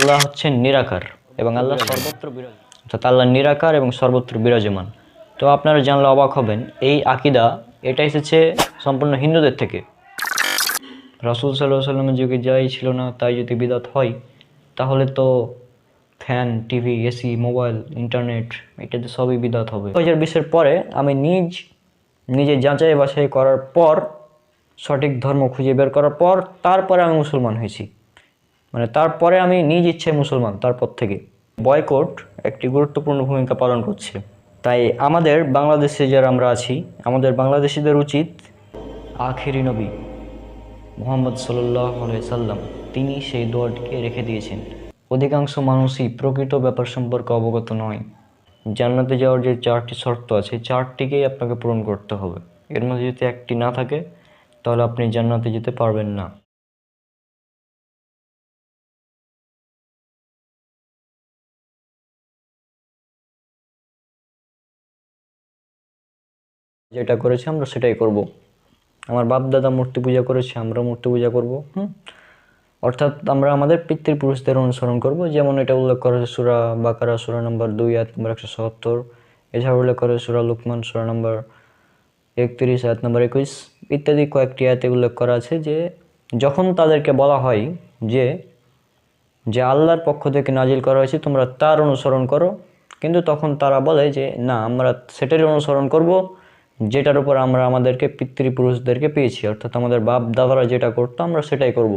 আল্লাহ হচ্ছেন নিরাকার এবং আল্লাহ সর্বত্র বিরাজমান, অর্থাৎ আল্লাহ নিরাকার এবং সর্বত্র বিরাজমান। তো আপনারা জানলে অবাক হবেন, এই আকিদা এটা এসেছে সম্পূর্ণ হিন্দুদের থেকে। রাসূল সাল্লাল্লাহু আলাইহি সাল্লামের যুগে যাই ছিল না তাই যদি বিদআত হয়, তাহলে তো fan, TV, AC, mobile, internet এটাতে সবই বিদআত হবে। 2020-এর পরে আমি নিজে যাচাই বাছাই করার পর, সঠিক ধর্ম খুঁজে বের করার পর তারপরে আমি মুসলমান হয়েছি। মানে তারপরে আমি নিজ ইচ্ছায় মুসলমান। তারপর থেকে বয়কট একটি গুরুত্বপূর্ণ ভূমিকা পালন করছে। তাই আমাদের বাংলাদেশে যারা আমরা আছি, আমাদের বাংলাদেশিদের উচিত আখেরি নবী মুহাম্মদ সাল্লাল্লাহু আলাইহি সাল্লাম তিনি সেই দোয়াটিকে রেখে দিয়েছেন। অধিকাংশ মানুষই প্রকৃত ব্যাপার সম্পর্কে অবগত নয়। জান্নাতে যাওয়ার যে 4টি শর্ত আছে, 4টিকেই আপনাকে পূরণ করতে হবে। এর মধ্যে যদি একটি না থাকে তাহলে আপনি জান্নাতে যেতে পারবেন না। যেটা করেছে আমরা সেটাই করব। আমার বাপ দাদা মূর্তি পূজা করেছে, আমরা মূর্তি পূজা করব। অর্থাৎ আমরা আমাদের পিতৃপুরুষদের অনুসরণ করব, যেমন এটা উল্লেখ করা হয়েছে সূরা বাকারা সূরা নম্বর 2 আয়াত নম্বর 177। এছাড়া উল্লেখ করা হয়েছে সূরা লুকমান সূরা নম্বর 31 আয়াত নম্বর 21 ইত্যাদি কয়েকটি আয়াতে উল্লেখ করা আছে যে যখন তাদেরকে বলা হয় যে আল্লাহর পক্ষ থেকে নাজিল করা হয়েছে তোমরা তার অনুসরণ করো, কিন্তু তখন তারা বলে যে না, আমরা সেটারই অনুসরণ করব যেটার উপর আমরা আমাদেরকে পিতৃপুরুষদেরকে পেয়েছি, অর্থাৎ আমাদের বাপ দাদারা যেটা করতো আমরা সেটাই করব।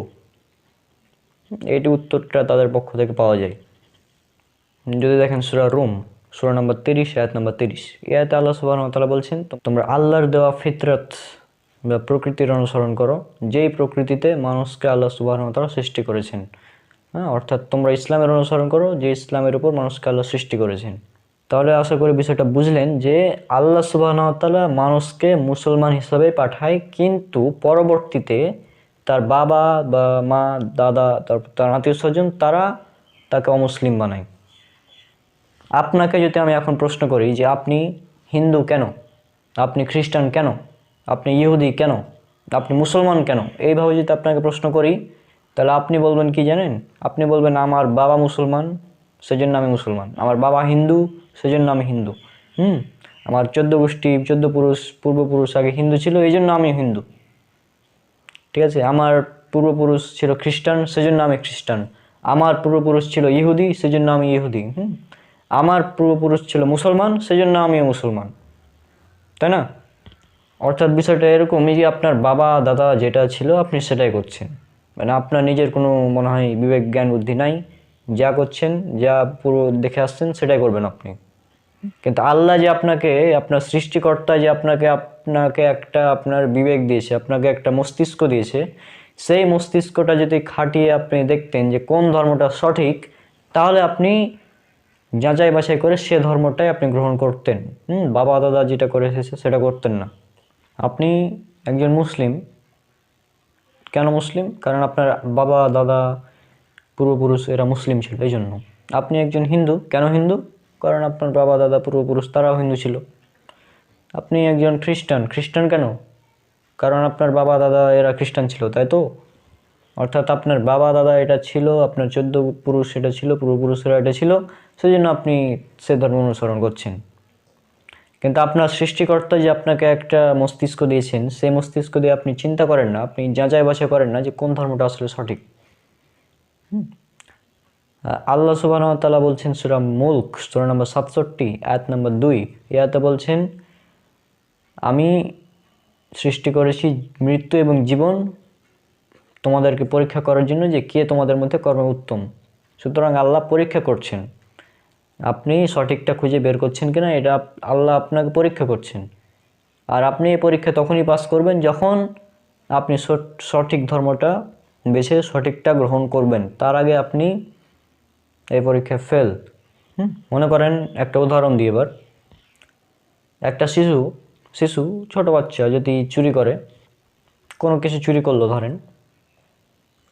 এইটি উত্তরটা তাদের পক্ষ থেকে পাওয়া যায়। যদি দেখেন সূরা রুম সূরা নম্বর 30 আয়াত নম্বর 30, এই আয়াতে আল্লাহ সুবহানাহু ওয়া তাআলা বলছেন তোমরা আল্লাহর দেওয়া ফিতরত বা প্রকৃতির অনুসরণ করো, যেই প্রকৃতিতে মানুষকে আল্লাহ সুবহানাহু ওয়া তাআলা সৃষ্টি করেছেন। অর্থাৎ তোমরা ইসলামের অনুসরণ করো যে ইসলামের উপর মানুষকে আল্লাহ সৃষ্টি করেছেন। তাহলে আশা করি বিষয়টা বুঝলেন যে আল্লাহ সুবহানাহু ওয়া তাআলা মানুষকে মুসলমান হিসাবে পাঠায়, কিন্তু পরবর্তীতে তার বাবা বা মা, দাদা, তারপর তার আত্মীয় স্বজন তারা তাকে অমুসলিম বানায়। আপনাকে যদি আমি এখন প্রশ্ন করি যে আপনি হিন্দু কেন, আপনি খ্রিস্টান কেন, আপনি ইহুদি কেন, আপনি মুসলমান কেন, এইভাবে যদি আপনাকে প্রশ্ন করি, তাহলে আপনি বলবেন কি জানেন? আপনি বলবেন আমার বাবা মুসলমান সেজন্য আমি মুসলমান, আমার বাবা হিন্দু সেজন্য আমি হিন্দু, আমার 14 গোষ্ঠী 14 পূর্বপুরুষ আগে হিন্দু ছিল এই জন্য আমি হিন্দু, ঠিক আছে, আমার পূর্বপুরুষ ছিল খ্রিস্টান সেজন্য আমি খ্রিস্টান, আমার পূর্বপুরুষ ছিল ইহুদি সেজন্য আমি ইহুদি, আমার পূর্বপুরুষ ছিল মুসলমান সেজন্য আমিও মুসলমান, তাই না? অর্থাৎ বিষয়টা এরকমই যে আপনার বাবা দাদা যেটা ছিল আপনি সেটাই করছেন। মানে আপনার নিজের কোনো মনে হয় বিবেক জ্ঞান বুদ্ধি নাই, যা করছেন যা পুরো দেখে আসছেন সেটাই করবেন আপনি। কিন্তু আল্লাহ যে আপনাকে, আপনার সৃষ্টিকর্তা যে আপনাকে একটা আপনার বিবেক দিয়েছে, আপনাকে একটা মস্তিষ্ক দিয়েছে, সেই মস্তিষ্কটা যদি খাটিয়ে আপনি দেখতেন যে কোন ধর্মটা সঠিক, তাহলে আপনি যাচাই বাছাই করে সে ধর্মটাই আপনি গ্রহণ করতেন। বাবা দাদা যেটা করে এসেছে সেটা করতেন না। আপনি একজন মুসলিম, কেন মুসলিম? কারণ আপনার বাবা দাদা পূর্বপুরুষ এরা মুসলিম ছিল এই জন্য। আপনি একজন হিন্দু, কেন হিন্দু? কারণ আপনার বাবা দাদা পূর্বপুরুষ তারাও হিন্দু ছিল। আপনি একজন খ্রিস্টান কেন? কারণ আপনার বাবা দাদা এরা খ্রিস্টান ছিল, তাই তো? অর্থাৎ আপনার বাবা দাদা এটা ছিল, আপনার 14 পুরুষ এটা ছিল, পূর্বপুরুষেরা এটা ছিল, সেই জন্য আপনি সে ধর্ম অনুসরণ করছেন। কিন্তু আপনার সৃষ্টিকর্তা যে আপনাকে একটা মস্তিষ্ক দিয়েছেন, সেই মস্তিষ্ক দিয়ে আপনি চিন্তা করেন না, আপনি যাচাই বাছাই করেন না যে কোন ধর্মটা আসলে সঠিক। আল্লাহ সুবহানাহু ওয়া তাআলা বলছেন সূরা মুলক সূরা নম্বর 67 আয়াত নম্বর 2, ইয়াতে বলছেন আমি সৃষ্টি করেছি মৃত্যু এবং জীবন তোমাদেরকে পরীক্ষা করার জন্য যে কে তোমাদের মধ্যে কর্মে উত্তম। সুতরাং আল্লাহ পরীক্ষা করছেন, আপনি সঠিকটা খুঁজে বের করছেন কিনা এটা আল্লাহ আপনাকে পরীক্ষা করছেন। আর আপনি এই পরীক্ষা তখনই পাস করবেন যখন আপনি সঠিক ধর্মটা বেছে সঠিকটা গ্রহণ করবেন, তার আগে আপনি এই পরীক্ষায় ফেল। মনে করেন একটা উদাহরণ দিই এবার, একটা শিশু ছোট বাচ্চা যদি চুরি করে, কোনো কিছু চুরি করলো ধরেন,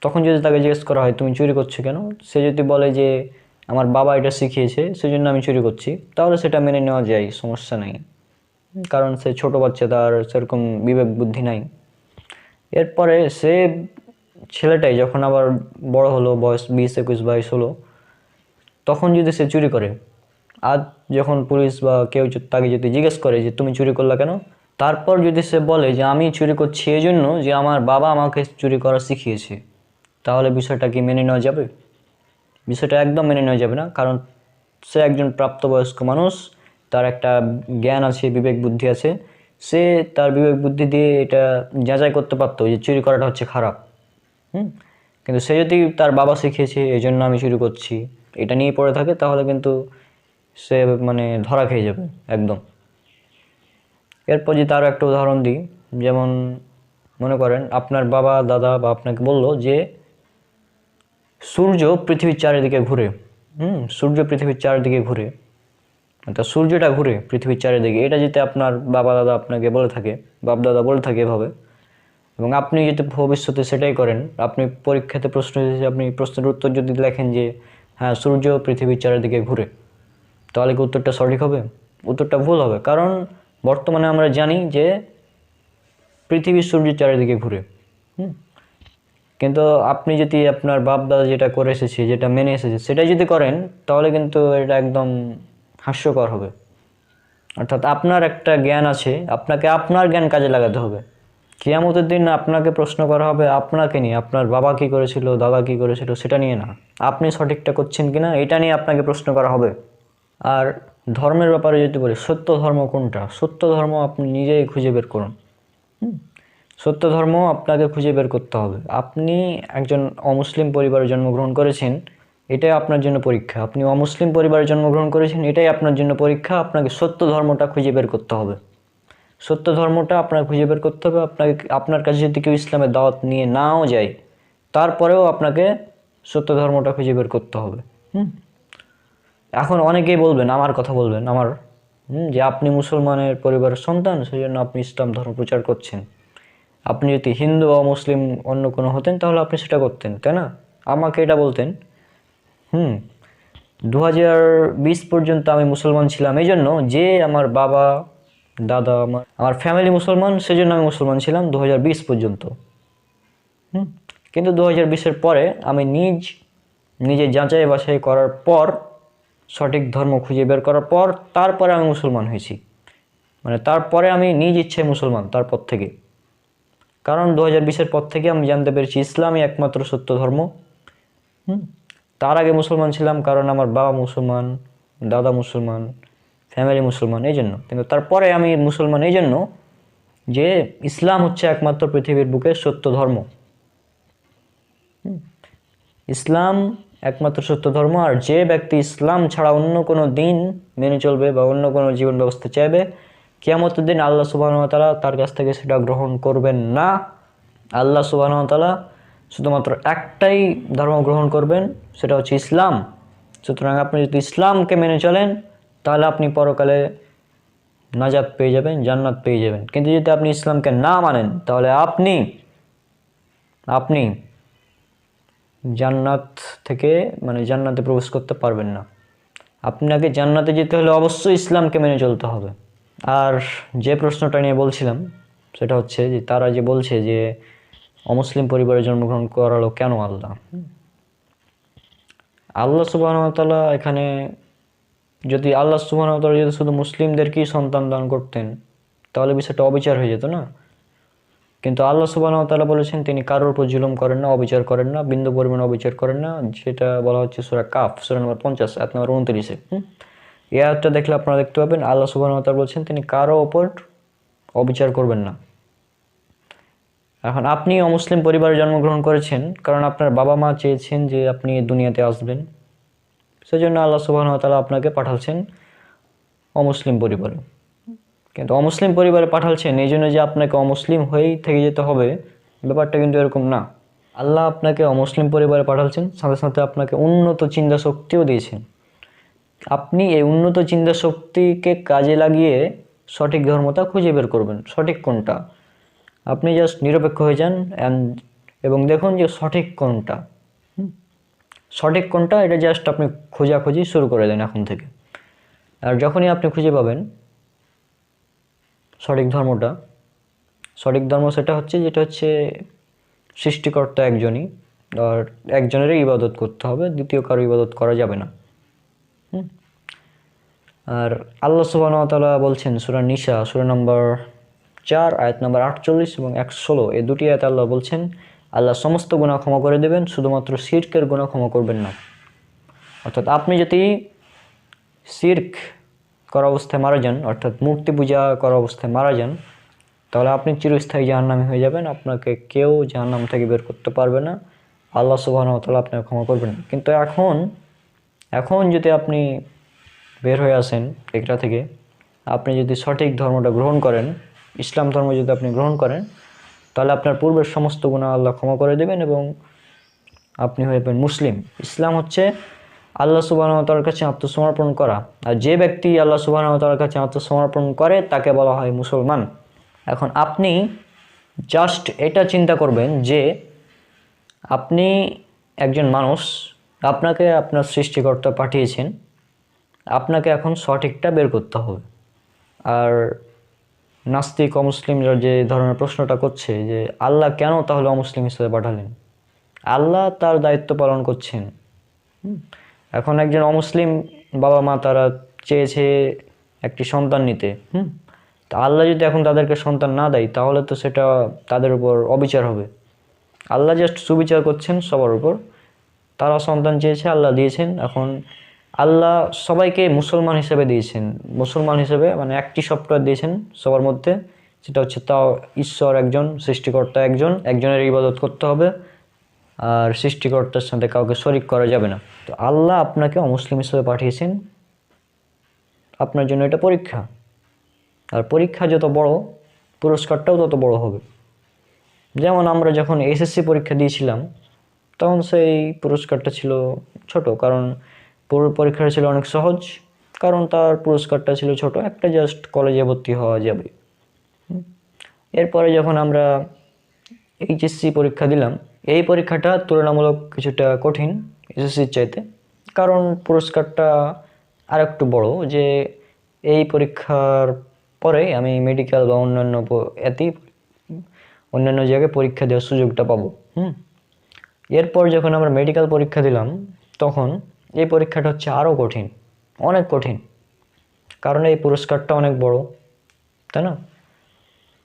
তখন যদি তাকে জিজ্ঞেস করা হয় তুমি চুরি করছো কেন, সে যদি বলে যে আমার বাবা এটা শিখিয়েছে সেজন্য আমি চুরি করছি, তাহলে সেটা মেনে নেওয়া যায়, সমস্যা নাই। কারণ সে ছোট বাচ্চা, তার সেরকম বিবেক বুদ্ধি নাই। এরপরে সে ছেলেটাই যখন আবার বড় হলো, বয়স 20-21-22 হলো, তখন যদি সে চুরি করে, আজ যখন পুলিশ বা কেউ তাকে যদি জিজ্ঞেস করে যে তুমি চুরি করলা কেন, তারপর যদি সে বলে যে আমি চুরি করছি এই জন্য যে আমার বাবা আমাকে চুরি করা শিখিয়েছে, তাহলে বিষয়টা কি মেনে নেওয়া যাবে? বিষয়টা একদম মেনে নেওয়া যাবে না। কারণ সে একজন প্রাপ্তবয়স্ক মানুষ, তার একটা জ্ঞান আছে, বিবেক বুদ্ধি আছে, সে তার বিবেক বুদ্ধি দিয়ে এটা যাচাই করতে পারতো যে চুরি করাটা হচ্ছে খারাপ। কিন্তু সে যদি তার বাবা শিখিয়েছে এই জন্য আমি চুরি করছি এটা নিয়ে পড়ে থাকে, তাহলে কিন্তু সে মানে ধরা খেয়ে যাবে একদম। এরপর যদি আরও একটা উদাহরণ দিই, যেমন মনে করেন আপনার বাবা দাদা বা আপনাকে বললো যে সূর্য পৃথিবীর চারিদিকে ঘুরে, সূর্য পৃথিবীর চারিদিকে ঘুরে, অর্থাৎ সূর্যটা ঘুরে পৃথিবীর চারিদিকে, এটা যদি আপনার বাবা দাদা আপনাকে বলে থাকে, বাপ দাদা বলে থাকে এভাবে, এবং আপনি যদি ভবিষ্যতে সেটাই করেন, আপনি পরীক্ষাতে প্রশ্ন এসেছে, আপনি প্রশ্নের উত্তর যদি লেখেন যে হ্যাঁ সূর্য পৃথিবীর চারিদিকে ঘুরে, তাহলে কি উত্তরটা সঠিক হবে? উত্তরটা ভুল হবে। কারণ বর্তমানে আমরা জানি যে পৃথিবী সূর্যের চারিদিকে ঘুরে। কিন্তু আপনি যদি আপনার বাপ দাদা যেটা করে এসেছে, যেটা মেনে এসেছে, সেটাই যদি করেন, তাহলে কিন্তু এটা একদম হাস্যকর হবে। অর্থাৎ আপনার একটা জ্ঞান আছে, আপনাকে আপনার জ্ঞান কাজে লাগাতে হবে। কিয়ামতের দিন আপনাকে প্রশ্ন করা হবে আপনাকে নিয়ে, আপনার বাবা কী করেছিল, দাদা কী করেছিল সেটা নিয়ে না, আপনি সঠিকটা করছেন কিনা এটা নিয়ে আপনাকে প্রশ্ন করা হবে। আর ধর্মের ব্যাপারে যদি বলি, সত্য ধর্ম কোনটা? সত্য ধর্ম আপনি নিজেই খুঁজে বের করুন। সত্য ধর্ম আপনাকে খুঁজে বের করতে হবে। আপনি একজন অমুসলিম পরিবারে জন্মগ্রহণ করেছেন, এটাই আপনার জন্য পরীক্ষা। আপনি অমুসলিম পরিবারে জন্মগ্রহণ করেছেন, এটাই আপনার জন্য পরীক্ষা। আপনাকে সত্য ধর্মটা খুঁজে বের করতে হবে। সত্য ধর্মটা আপনাকে খুঁজে বের করতে হবে। আপনার কাছে যদি কেউ ইসলামের দাওয়াত নিয়ে নাও যায়, তারপরেও আপনাকে সত্য ধর্মটা খুঁজে বের করতে হবে। এখন অনেকেই বলবেন, আমার কথা বলবেন, আমার যে আপনি মুসলমানের পরিবারের সন্তান, সেই জন্য আপনি ইসলাম ধর্ম প্রচার করছেন। আপনি যদি হিন্দু বা মুসলিম অন্য কোনো হতেন, তাহলে আপনি সেটা করতেন, তাই না? আমাকে এটা বলতেন 2020 পর্যন্ত আমি মুসলমান ছিলাম এই জন্য যে আমার বাবা দাদা আমার ফ্যামিলি মুসলমান, সেজন্য আমি মুসলমান ছিলাম 2020 পর্যন্ত। কিন্তু 2020-এর পরে আমি নিজে যাচাই বাছাই করার পর, সঠিক ধর্ম খুঁজে বের করার পর, তারপরে আমি মুসলমান হয়েছি। মানে তারপরে আমি নিজ ইচ্ছায় মুসলমান, তারপর থেকে। কারণ 2020-এর পর থেকে আমি জানতে পেরেছি ইসলামই একমাত্র সত্য ধর্ম। তার আগে মুসলমান ছিলাম কারণ আমার বাবা মুসলমান, দাদা মুসলমান, ফ্যামিলি মুসলমান, এই জন্য। কিন্তু তারপরে আমি মুসলমান এই জন্য যে ইসলাম হচ্ছে একমাত্র পৃথিবীর বুকে সত্য ধর্ম। ইসলাম একমাত্র সত্য ধর্ম। আর যে ব্যক্তি ইসলাম ছাড়া অন্য কোনো দিন মেনে চলবে বা অন্য কোনো জীবন ব্যবস্থা চাইবে, কিয়ামতের দিন আল্লাহ সুবহানাহু ওয়া তাআলা তার কাছ থেকে সেটা গ্রহণ করবেন না। আল্লাহ সুবহানাহু ওয়া তাআলা শুধুমাত্র একটাই ধর্ম গ্রহণ করবেন, সেটা হচ্ছে ইসলাম। সুতরাং আপনি যদি ইসলামকে মেনে চলেন, তাহলে আপনি পরকালে নাজাত পেয়ে যাবেন, জান্নাত পেয়ে যাবেন। কিন্তু যদি আপনি ইসলামকে না মানেন, তাহলে আপনি জান্নাত থেকে জান্নাতে প্রবেশ করতে পারবেন না। আপনাকে জান্নাতে যেতে হলে অবশ্যই ইসলামকে মেনে চলতে হবে। আর যে প্রশ্নটা নিয়ে বলছিলাম, সেটা হচ্ছে যে তারা যে বলছে যে অমুসলিম পরিবারে জন্মগ্রহণ করালো কেন আল্লাহ? আল্লাহ সুবহানাহু ওয়া তাআলা এখানে, যদি আল্লাহ সুবহানাহু ওয়া তাআলা যদি শুধু মুসলিমদেরকেই সন্তান দান করতেন, তাহলে বিষয়টা অবিচার হয়ে যেত না? কিন্তু আল্লাহ সুবহানাহু ওয়া তাআলা বলেছেন তিনি কারোর উপর জুলুম করেন না, অবিচার করেন না, বিন্দু পরিমাণ অবিচার করেন না। সেটা বলা হচ্ছে সূরা কাফ, সূরা নম্বর 50, আয়াত নম্বর 29-এ। এই আয়াতটা দেখলে আপনারা দেখতে পাবেন আল্লাহ সুবহানাহু ওয়া তাআলা বলছেন তিনি কারো ওপর অবিচার করবেন না। এখন আপনি অমুসলিম পরিবারে জন্মগ্রহণ করেছেন কারণ আপনার বাবা মা চেয়েছেন যে আপনি দুনিয়াতে আসবেন, সেজন্য আল্লাহ সুবহানাহু ওয়া তাআলা আপনাকে পাঠাচ্ছেন অমুসলিম পরিবারে। কিন্তু অমুসলিম পরিবারে পাঠাচ্ছেন এই জন্য যে আপনাকে অমুসলিম হয়েই থেকে যেতে হবে, ব্যাপারটা কিন্তু এরকম না। আল্লাহ আপনাকে অমুসলিম পরিবারে পাঠাচ্ছেন, সাথে সাথে আপনাকে উন্নত চিন্তা শক্তিও দিয়েছেন। আপনি এই উন্নত চিন্তা শক্তিকে কাজে লাগিয়ে সঠিক ধর্মটা খুঁজে বের করবেন, সঠিক কোনটা। আপনি জাস্ট নিরপেক্ষ হয়ে যান এবং দেখুন যে সঠিক কোনটা, এটা জাস্ট আপনি খোঁজাখুঁজি শুরু করে দেন এখন থেকে। আর যখনই আপনি খুঁজে পাবেন সঠিক ধর্মটা, সঠিক ধর্ম সেটা হচ্ছে যেটা হচ্ছে সৃষ্টিকর্তা একজনই, আর একজনেরই ইবাদত করতে হবে, দ্বিতীয় কারো ইবাদত করা যাবে না। আর আল্লাহ সুবহানাহু ওয়া তাআলা বলছেন সূরা নিসা সূরা নম্বর 4 আয়াত নম্বর 48 এবং 116, এই দুটি আয়াতে আল্লাহ বলছেন আল্লাহ সমস্ত গুনাহ ক্ষমা করে দেবেন, শুধুমাত্র শিরকের গুনাহ ক্ষমা করবেন না। অর্থাৎ আপনি যদি শিরক করা অবস্থায় মারা যান, অর্থাৎ মূর্তি পূজা করা অবস্থায় মারা যান, তাহলে আপনি চিরস্থায়ী জাহান্নামী হয়ে যাবেন, আপনাকে কেউ জাহান্নাম থেকে বের করতে পারবে না, আল্লাহ সুবহানাহু ওয়া তাআলা আপনাকে ক্ষমা করবেন না। কিন্তু এখন যদি আপনি বের হয়ে আসেন এটা থেকে, আপনি যদি সঠিক ধর্মটা গ্রহণ করেন, ইসলাম ধর্ম যদি আপনি গ্রহণ করেন, তাহলে আপনার পূর্বের সমস্ত গুনাহ আল্লাহ ক্ষমা করে দেবেন এবং আপনি হয়ে যাবেন মুসলিম। ইসলাম হচ্ছে আল্লাহ সুবহানাহু ওয়া তাআলার কাছে আত্মসমর্পণ করা, আর যে ব্যক্তি আল্লাহ সুবহানাহু ওয়া তাআলার কাছে আত্মসমর্পণ করে তাকে বলা হয় মুসলমান। এখন আপনি জাস্ট এটা চিন্তা করবেন যে আপনি একজন মানুষ, আপনাকে আপনার সৃষ্টিকর্তা পাঠিয়েছেন, আপনাকে এখন সঠিকটা বের করতে হবে। আর নাস্তিক অমুসলিমরা যে ধরনের প্রশ্নটা করছে যে আল্লাহ কেন তাহলে অমুসলিম হিসেবে পাঠালেন, আল্লাহ তার দায়িত্ব পালন করছেন। এখন একজন অমুসলিম বাবা মা তারা চেয়েছে একটি সন্তান নিতে, তা আল্লাহ যদি এখন তাদেরকে সন্তান না দেয়, তাহলে তো সেটা তাদের উপর অবিচার হবে। আল্লাহ জাস্ট সুবিচার করছেন সবার উপর। তারা সন্তান চেয়েছে, আল্লাহ দিয়েছেন। এখন আল্লাহ সবাইকে মুসলমান হিসেবে দিয়েছেন, মুসলমান হিসেবে মানে একটি সফটওয়্যার দিয়েছেন সবার মধ্যে, সেটা হচ্ছে তাও ঈশ্বর একজন, সৃষ্টিকর্তা একজন, একজনের ইবাদত করতে হবে, আর সৃষ্টিকর্তার সাথে কাউকে শরিক করা যাবে না। তো আল্লাহ আপনাকে অমুসলিম হিসেবে পাঠিয়েছেন, আপনার জন্য এটা পরীক্ষা। আর পরীক্ষা যত বড়, পুরস্কারটাও তত বড় হবে। যেমন আমরা যখন এসএসসি পরীক্ষা দিয়েছিলাম, তখন সেই পুরস্কারটা ছিল ছোট, কারণ পরীক্ষাটা ছিল অনেক সহজ, কারণ তার পুরস্কারটা ছিল ছোট, একটা জাস্ট কলেজে ভর্তি হওয়া যাবে। এরপরে যখন আমরা এইচএসসি পরীক্ষা দিলাম, এই পরীক্ষাটা তুলনামূলক কিছুটা কঠিন এসএসসির চাইতে, কারণ পুরস্কারটা আর একটু বড়, যে এই পরীক্ষার পরে আমি মেডিকেল বা অন্যান্য জায়গায় পরীক্ষা দেওয়ার সুযোগটা পাবো। এরপর যখন আমরা মেডিকেল পরীক্ষা দিলাম, তখন এই পরীক্ষাটা হচ্ছে আরও কঠিন, অনেক কঠিন, কারণ এই পুরস্কারটা অনেক বড়, তাই না?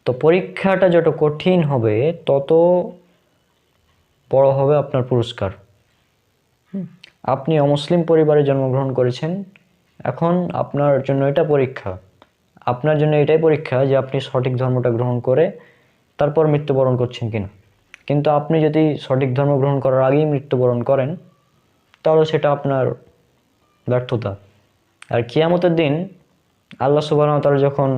তো পরীক্ষাটা যত কঠিন হবে তত বড় হবে আপনার পুরস্কার। আপনি অমুসলিম পরিবারে জন্মগ্রহণ করেছেন, এখন আপনার জন্য এটা পরীক্ষা, আপনার জন্য এটাই পরীক্ষা যে আপনি সঠিক ধর্মটা গ্রহণ করে তারপর মৃত্যুবরণ করছেন কিনা। কিন্তু আপনি যদি সঠিক ধর্ম গ্রহণ করার আগেই মৃত্যুবরণ করেন, তাহলে সেটা আপনার ব্যর্থতা। আর কিয়ামতের দিন আল্লাহ সুবহানাহু ওয়া তাআলা যখন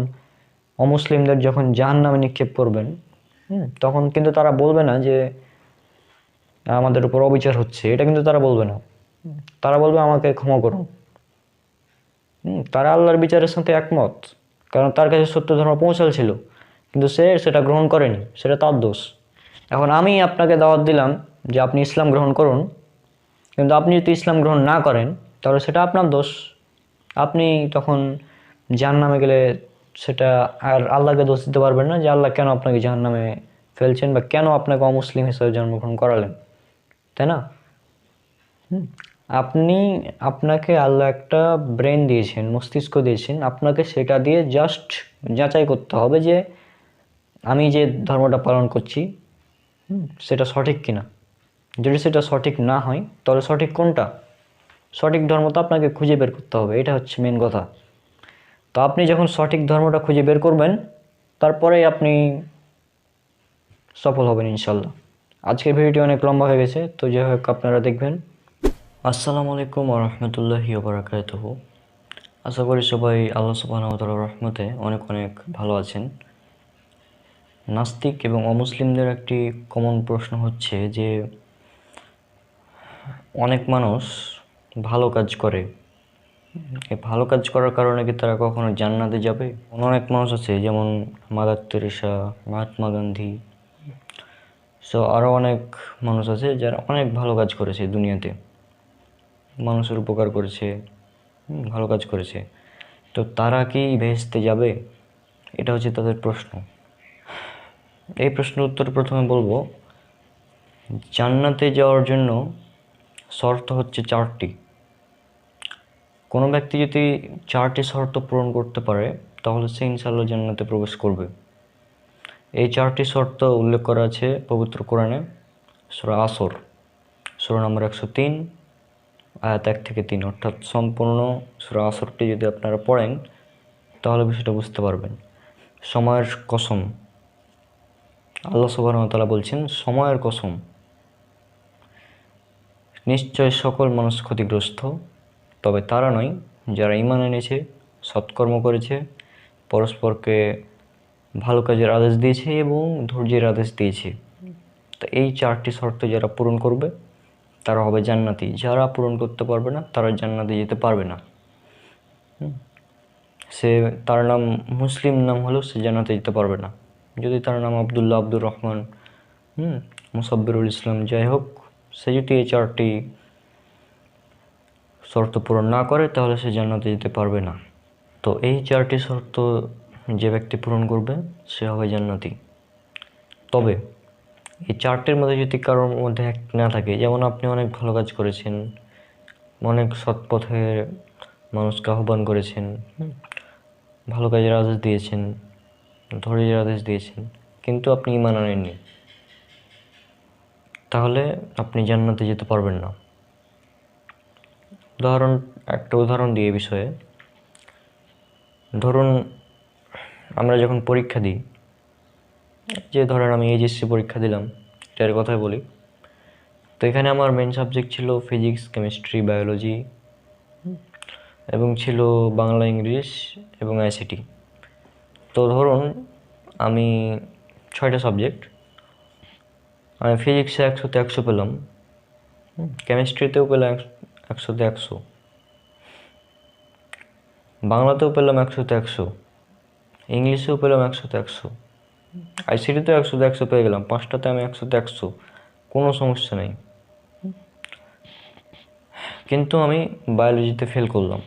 অমুসলিমদের যখন জাহান্নামে নিক্ষেপ করবেন, তখন কিন্তু তারা বলবে না যে আমাদের উপর অবিচার হচ্ছে, এটা কিন্তু তারা বলবে না। তারা বলবে আমাকে ক্ষমা করুন। তারা আল্লাহর বিচারের সাথে একমত, কারণ তার কাছে সত্য ধর্ম পৌঁছাল, কিন্তু সে সেটা গ্রহণ করেনি, সেটা তার দোষ। এখন আমি আপনাকে দাওয়াত দিলাম যে আপনি ইসলাম গ্রহণ করুন, কিন্তু আপনি যদি ইসলাম গ্রহণ না করেন, তাহলে সেটা আপনার দোষ। আপনি তখন জাহান্নামে গেলে সেটা আর আল্লাহকে দোষ দিতে পারবেন না যে আল্লাহ কেন আপনাকে জাহান্নামে ফেলছেন বা কেন আপনাকে অমুসলিম হিসেবে জন্মগ্রহণ করালেন, তাই না? আপনাকে আল্লাহ একটা ব্রেন দিয়েছেন, মস্তিষ্ক দিয়েছেন, আপনাকে সেটা দিয়ে জাস্ট যাচাই করতে হবে যে আমি যে ধর্মটা পালন করছি সেটা সঠিক কিনা। যদি সেটা সঠিক না হয়, তাহলে সঠিক কোনটা, সঠিক ধর্ম তো আপনাকে খুঁজে বের করতে হবে, এটা হচ্ছে মেন কথা। তো আপনি যখন সঠিক ধর্মটা খুঁজে বের করবেন, তারপরেই আপনি সফল হবেন ইনশাল্লাহ। আজকের ভিডিওটি অনেক লম্বা হয়ে গেছে, তো যাই হোক আপনারা দেখবেন। আসসালামু আলাইকুম ওয়া রাহমাতুল্লাহি ওয়া বারাকাতুহু। আশা করি সবাই আল্লাহ সুবহানাহু ওয়া তাআলার রহমতে অনেক অনেক ভালো আছেন। নাস্তিক এবং অমুসলিমদের একটি কমন প্রশ্ন হচ্ছে যে অনেক মানুষ ভালো কাজ করে, এই ভালো কাজ করার কারণে কি তারা কখনো জান্নাতে যাবে? অনেক মানুষ আছে, যেমন মাদার তেরেসা, মহাত্মা গান্ধী, আরও অনেক মানুষ আছে যারা অনেক ভালো কাজ করেছে দুনিয়াতে, মানুষের উপকার করেছে, ভালো কাজ করেছে। তো তারা কি বেহেশতে যাবে? এটা হচ্ছে তাদের প্রশ্ন। এই প্রশ্নের উত্তর প্রথমে বলবো জান্নাতে যাওয়ার জন্য শর্ত হচ্ছে 4টি। কোনো ব্যক্তি যদি 4টি শর্ত পূরণ করতে পারে তাহলে সে ইনশাআল্লাহ জান্নাতে প্রবেশ করবে। এই 4টি শর্ত উল্লেখ করা আছে পবিত্র কোরআনে, সূরা আসর, সূরা নম্বর 103, আয়াত 1 থেকে 3। অর্থাৎ সম্পূর্ণ সূরা আসরটি যদি আপনারা পড়েন তাহলে বিষয়টা বুঝতে পারবেন। সময়ের কসম, আল্লাহ সুবহানাহু ওয়া তাআলা বলছেন, সময়ের কসম, নিশ্চয় সকল মানুষ ক্ষতিগ্রস্ত, তবে তারা নয় যারা ঈমান এনেছে, সৎকর্ম করেছে, পরস্পরকে ভালো কাজের আদেশ দিয়েছে এবং ধৈর্যের আদেশ দিয়েছে। তো এই 4টি শর্ত যারা পূরণ করবে তারা হবে জান্নাতি। যারা পূরণ করতে পারবে না তারা জান্নাতে যেতে পারবে না। সে তার নাম মুসলিম নাম হলেও সে জান্নাতে যেতে পারবে না। যদি তার নাম আব্দুল্লাহ, আব্দুর রহমান, মুসাব্বিরুল ইসলাম, যাই হোক, সে যদি এই 4টি শর্ত পূরণ না করে তাহলে সে জান্নাতে যেতে পারবে না। তো এই 4টি শর্ত যে ব্যক্তি পূরণ করবে সে হবে জান্নাতি। তবে এই 4টির মধ্যে যদি কারোর মধ্যে এক না থাকে, যেমন আপনি অনেক ভালো কাজ করেছেন, অনেক সৎ পথে মানুষকে আহ্বান করেছেন, ভালো কাজের আদেশ দিয়েছেন, ধৈর্যের আদেশ দিয়েছেন, কিন্তু আপনি ঈমান আনেননি, তাহলে আপনি জান্নাতে যেতে পারবেন না। একটা উদাহরণ দিয়ে এই বিষয়ে, ধরুন আমরা যখন পরীক্ষা দিই, যে ধরেন আমি এইচএসসি পরীক্ষা দিলাম, এটার কথাই বলি, তো এখানে আমার মেন সাবজেক্ট ছিল ফিজিক্স, কেমিস্ট্রি, বায়োলজি, এবং ছিল বাংলা, ইংলিশ এবং আইসিটি। তো ধরুন আমি 6টা সাবজেক্ট, আমি ফিজিক্সে 100তে 100 পেলাম, কেমিস্ট্রিতেও পেলাম 100তে 100, বাংলাতেও পেলাম 100তে 100, ইংলিশেও পেলাম 100তে 100, আইসিটিতেও 100তে 100 পেয়ে গেলাম, 5টাতে আমি 100তে 100, কোনো সমস্যা নেই। কিন্তু আমি বায়োলজিতে ফেল করলাম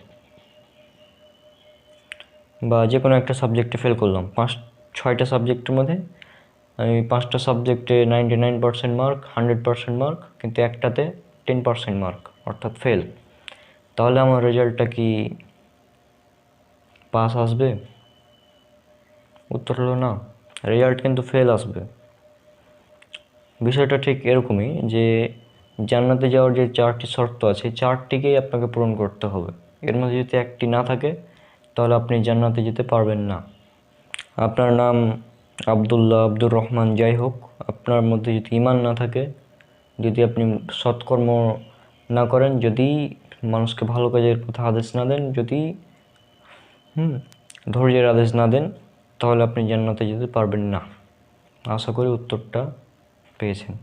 বা যে কোনো একটা সাবজেক্টে ফেল করলাম। 6টা সাবজেক্টের মধ্যে আমি 5টা সাবজেক্টে 99% মার্ক, 100% মার্ক, কিন্তু একটাতে 10% মার্ক, অর্থাৎ ফেল। তাহলে আমার রেজাল্টটা কি পাস আসবে? উত্তর হলো না, রেজাল্ট কিন্তু ফেল আসবে। বিষয়টা ঠিক এরকমই যে জান্নাতে যাওয়ার যে 4টি শর্ত আছে, 4টিকেই আপনাকে পূরণ করতে হবে। এর মধ্যে যদি একটি না থাকে তাহলে আপনি জান্নাতে যেতে পারবেন না। আপনার নাম আব্দুল্লাহ, আব্দুর রহমান, যাই হোক, আপনার মধ্যে যদি ঈমান না থাকে, যদি আপনি সৎকর্ম না করেন, যদি মানুষকে ভালো কাজের কথা আদেশ না দেন, যদি ধৈর্যের আদেশ না দেন, তাহলে আপনি জান্নাতে যেতে পারবেন না। আশা করি উত্তরটা পেয়েছেন।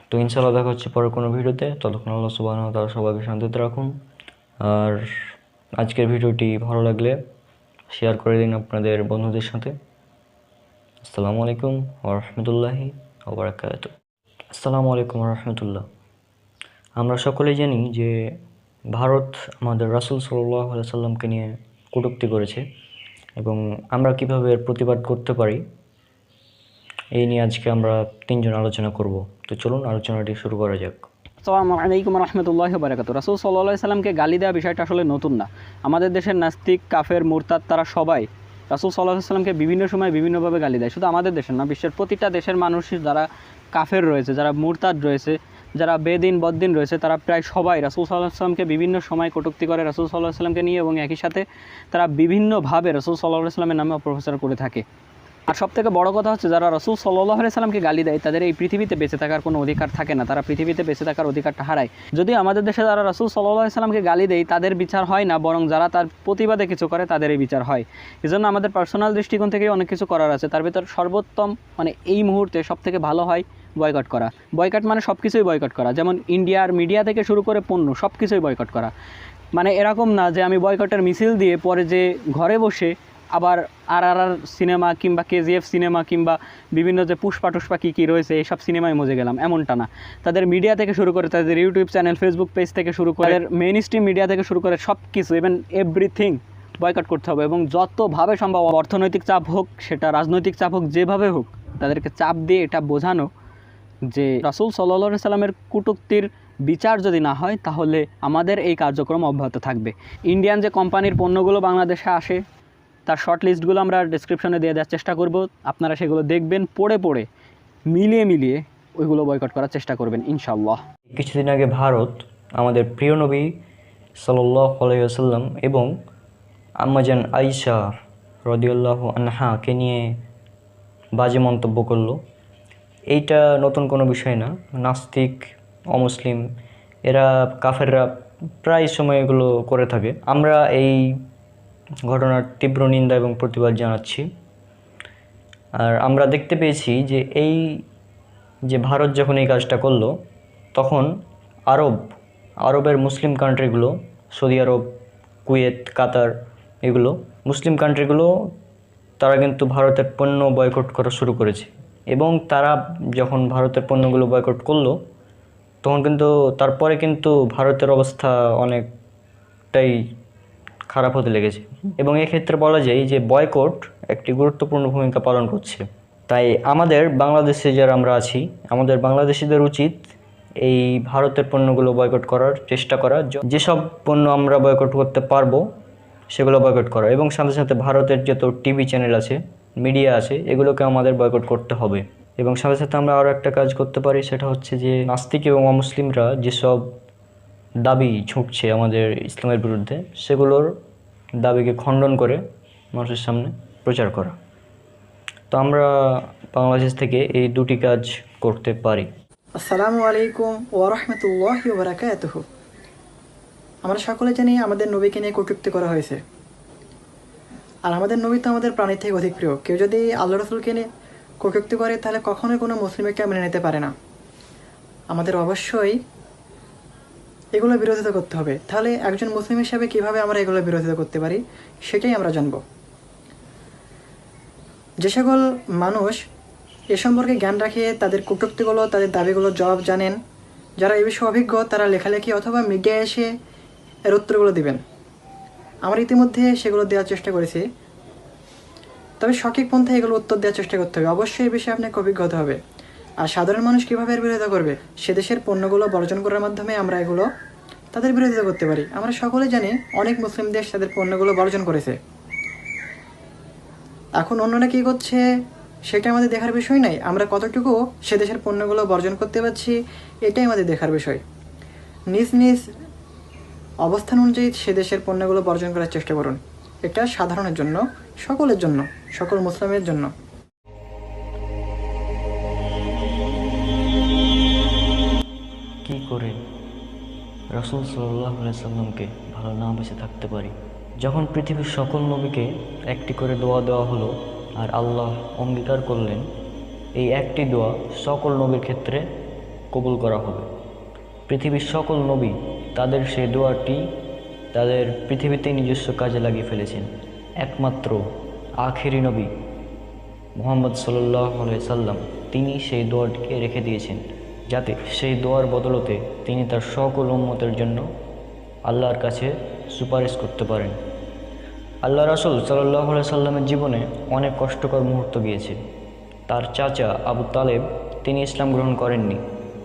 তো ইনশাআল্লাহ দেখা হচ্ছে পরের কোনো ভিডিওতে। ততক্ষণ আল্লাহ সুবহানাহু ওয়া তাআলা সবাইকে শান্তিতে রাখুন। আর আজকের ভিডিওটি ভালো লাগলে শেয়ার করে দিন আপনাদের বন্ধুদের সাথে। আসসালামু আলাইকুম ওয়া রাহমাতুল্লাহি ওয়া বারাকাতুহু। আসসালামু আলাইকুম ওয়া রাহমাতুল্লাহ। আমরা সকলেই জানি যে ভারত আমাদের রাসূল সাল্লাল্লাহু আলাইহি সাল্লামকে নিয়ে কটূক্তি করেছে এবং আমরা কিভাবে এর প্রতিবাদ করতে পারি এই নিয়ে আজকে আমরা 3জন আলোচনা করব। তো চলুন আলোচনাটি শুরু করা যাক। আসসালামু আলাইকুম রাহমাতুল্লাহি ওয়া বারাকাতুহু। রাসূল সাল্লাল্লাহু আলাইহি সাল্লামকে গালি দেওয়া বিষয়টা আসলে নতুন না। আমাদের দেশের নাস্তিক, কাফের, মুরতাদ তারা সবাই রাসূল সাল্লাল্লাহু আলাইহি সাল্লামকে বিভিন্ন সময় বিভিন্নভাবে গালি দেয়। শুধু আমাদের দেশের না, বিশ্বের প্রতিটা দেশের মানুষই যারা কাফের রয়েছে, যারা মুরতাদ রয়েছে, যারা বেদিন বদ্দিন রয়েছে, তারা প্রায় সবাই রাসূল সাল্লাল্লাহু আলাইহি সাল্লামকে বিভিন্ন সময় কটূক্তি করে রাসূল সাল্লাল্লাহু আলাইহি সাল্লামকে নিয়ে, এবং একই সাথে তারা বিভিন্নভাবে রাসূল সাল্লাল্লাহু আলাইহি সাল্লামের নামে অপপ্রচার করে থাকে। আর সবথেকে বড় কথা হচ্ছে, যারা রাসূল সাল্লাল্লাহু আলাইহি সাল্লামকে গালি দেয় তাদের এই পৃথিবীতে বেঁচে থাকার কোনো অধিকার থাকে না, তারা পৃথিবীতে বেঁচে থাকার অধিকারটা হারায়। যদি আমাদের দেশে যারা রাসূল সাল্লাল্লাহু আলাইহি সাল্লামকে গালি দেয় তাদের বিচার হয় না, বরং যারা তার প্রতিবাদে কিছু করে তাদেরই বিচার হয়। এজন্য আমাদের পার্সোনাল দৃষ্টিকোণ থেকে অনেক কিছু করার আছে। তার ভিতর সর্বোত্তম এই মুহূর্তে সবথেকে ভালো হয় বয়কট করা। বয়কট মানে সব কিছুই বয়কট করা, যেমন ইন্ডিয়ার মিডিয়া থেকে শুরু করে পণ্য সব কিছুই বয়কট করা। এরকম না যে আমি বয়কটের মিছিল দিয়ে পরে যে ঘরে বসে আবার RRR সিনেমা কিংবা KGF সিনেমা কিংবা বিভিন্ন যে পুষ্পা টুষ্পা কী রয়েছে এইসব সিনেমায় মজে গেলাম, এমনটা না। তাদের মিডিয়া থেকে শুরু করে, তাদের ইউটিউব চ্যানেল, ফেসবুক পেজ থেকে শুরু করে, তাদের মেইন স্ট্রিম মিডিয়া থেকে শুরু করে সব কিছু, ইভেন এভরিথিং বয়কট করতে হবে। এবং যতভাবে সম্ভব, অর্থনৈতিক চাপ হোক, সেটা রাজনৈতিক চাপ হোক, যেভাবে হোক, তাদেরকে চাপ দিয়ে এটা বোঝানো যে রাসূল সাল্লাল্লাহু আলাইহি সাল্লামের কটূক্তির বিচার যদি না হয় তাহলে আমাদের এই কার্যক্রম অব্যাহত থাকবে। ইন্ডিয়ান যে কোম্পানির পণ্যগুলো বাংলাদেশে আসে তার শর্ট লিস্টগুলো আমরা ডেসক্রিপশনে দিয়ে দেওয়ার চেষ্টা করব, আপনারা সেগুলো দেখবেন, পড়ে মিলিয়ে ওইগুলো বয়কট করার চেষ্টা করবেন ইনশাআল্লাহ। কিছুদিন আগে ভারত আমাদের প্রিয় নবী সাল্লাল্লাহু আলাইহি ওয়াসাল্লাম এবং আম্মাজান আয়েশা রাদিয়াল্লাহু আনহাকে নিয়ে বাজে মন্তব্য করলো। এইটা নতুন কোনো বিষয় না। নাস্তিক, অমুসলিম, এরা কাফেররা প্রায় সময় এগুলো করে থাকে। আমরা এই ঘটনার তীব্র নিন্দা এবং প্রতিবাদ জানাচ্ছি। আর আমরা দেখতে পেয়েছি যে যে ভারত যখন এই কাজটা করলো তখন আরবের মুসলিম কান্ট্রিগুলো, সৌদি আরব, কুয়েত, কাতার, এগুলো মুসলিম কান্ট্রিগুলো তারা কিন্তু ভারতের পণ্য বয়কট করা শুরু করেছে। এবং তারা যখন ভারতের পণ্যগুলো বয়কট করলো তখন কিন্তু তারপরে কিন্তু ভারতের অবস্থা অনেকটাই খারাপ হতে লেগেছে। এবং এক্ষেত্রে বলা যায় যে বয়কট একটি গুরুত্বপূর্ণ ভূমিকা পালন করছে। তাই আমাদের বাংলাদেশে যারা আমরা আছি, আমাদের বাংলাদেশিদের উচিত এই ভারতের পণ্যগুলো বয়কট করার চেষ্টা করা। যেসব পণ্য আমরা বয়কট করতে পারবো সেগুলো বয়কট করা, এবং সাথে সাথে ভারতের যত টিভি চ্যানেল আছে, মিডিয়া আছে, এগুলোকে আমাদের বয়কট করতে হবে। এবং সাথে সাথে আমরা আরও একটা কাজ করতে পারি, সেটা হচ্ছে যে নাস্তিক এবং অমুসলিমরা যেসব দাবি ঝুঁকছে আমাদের ইসলামের বিরুদ্ধে, সেগুলোর দাবিকে খণ্ডন করে মানুষের সামনে প্রচার করা। তো আমরা বাংলাদেশ থেকে এই দুটি কাজ করতে পারি। আসসালামু আলাইকুম ওয়া রাহমাতুল্লাহি ওয়া বারাকাতুহু। আমরা সকলে জানি আমাদের নবীকে নিয়ে কটূক্তি করা হয়েছে, আর আমাদের নবী তো আমাদের প্রাণীর থেকে অধিক প্রিয়। কেউ যদি আল্লাহ রসুলকে নিয়ে কটূক্তি করে তাহলে কখনোই কোনো মুসলিমকে মেনে নিতে পারে না। আমাদের অবশ্যই এগুলো বিরোধিতা করতে হবে। তাহলে একজন মুসলিম হিসাবে কীভাবে আমরা এগুলো বিরোধিতা করতে পারি সেটাই আমরা জানব। যে সকল মানুষ এ সম্পর্কে জ্ঞান রাখে, তাদের কটূক্তিগুলো, তাদের দাবিগুলোর জবাব জানেন, যারা এই বিষয়ে অভিজ্ঞ, তারা লেখালেখি অথবা মিডিয়ায় এসে এর উত্তরগুলো দিবেন। আমরা ইতিমধ্যে সেগুলো দেওয়ার চেষ্টা করেছি, তবে সঠিক পন্থায় এগুলো উত্তর দেওয়ার চেষ্টা করতে হবে। অবশ্যই এই বিষয়ে আপনাকে অভিজ্ঞ হতে হবে। আর সাধারণ মানুষ কীভাবে এর বিরোধিতা করবে, সে দেশের পণ্যগুলো বর্জন করার মাধ্যমে আমরা এগুলো তাদের বিরোধিতা করতে পারি। আমরা সকলে জানি অনেক মুসলিম দেশ তাদের পণ্যগুলো বর্জন করেছে। এখন অন্যরা কী করছে সেটা আমাদের দেখার বিষয় নাই। আমরা কতটুকু সে দেশের পণ্যগুলো বর্জন করতে পারছি এটাই আমাদের দেখার বিষয়। নিজ নিজ অবস্থান অনুযায়ী সে দেশের পণ্যগুলো বর্জন করার চেষ্টা করুন। এটা সাধারণের জন্য, সকলের জন্য, সকল মুসলিমের জন্য। কি করে রাসূল সাল্লাল্লাহু আলাইহি সাল্লামকে ভালো না বেঁচে থাকতে পারি? যখন পৃথিবীর সকল নবীকে একটি করে দোয়া দেওয়া হলো আর আল্লাহ অঙ্গীকার করলেন এই একটি দোয়া সকল নবীর ক্ষেত্রে কবুল করা হবে। পৃথিবীর সকল নবী তাদের সেই দোয়াটি তাদের পৃথিবীতে নিজস্ব কাজে লাগিয়ে ফেলেছেন। একমাত্র আখেরি নবী মুহাম্মদ সাল্লাল্লাহু আলাইহি সাল্লাম তিনি সেই দোয়াটিকে রেখে দিয়েছেন, যাতে সেই দোয়ার বদলতে তিনি তার সকল উম্মতের জন্য আল্লাহর কাছে সুপারিশ করতে পারেন। আল্লাহ রাসূল সাল্লাল্লাহু আলাইহি সাল্লামের জীবনে অনেক কষ্টকর মুহূর্ত গিয়েছে। তার চাচা আবু তালেব তিনি ইসলাম গ্রহণ করেননি।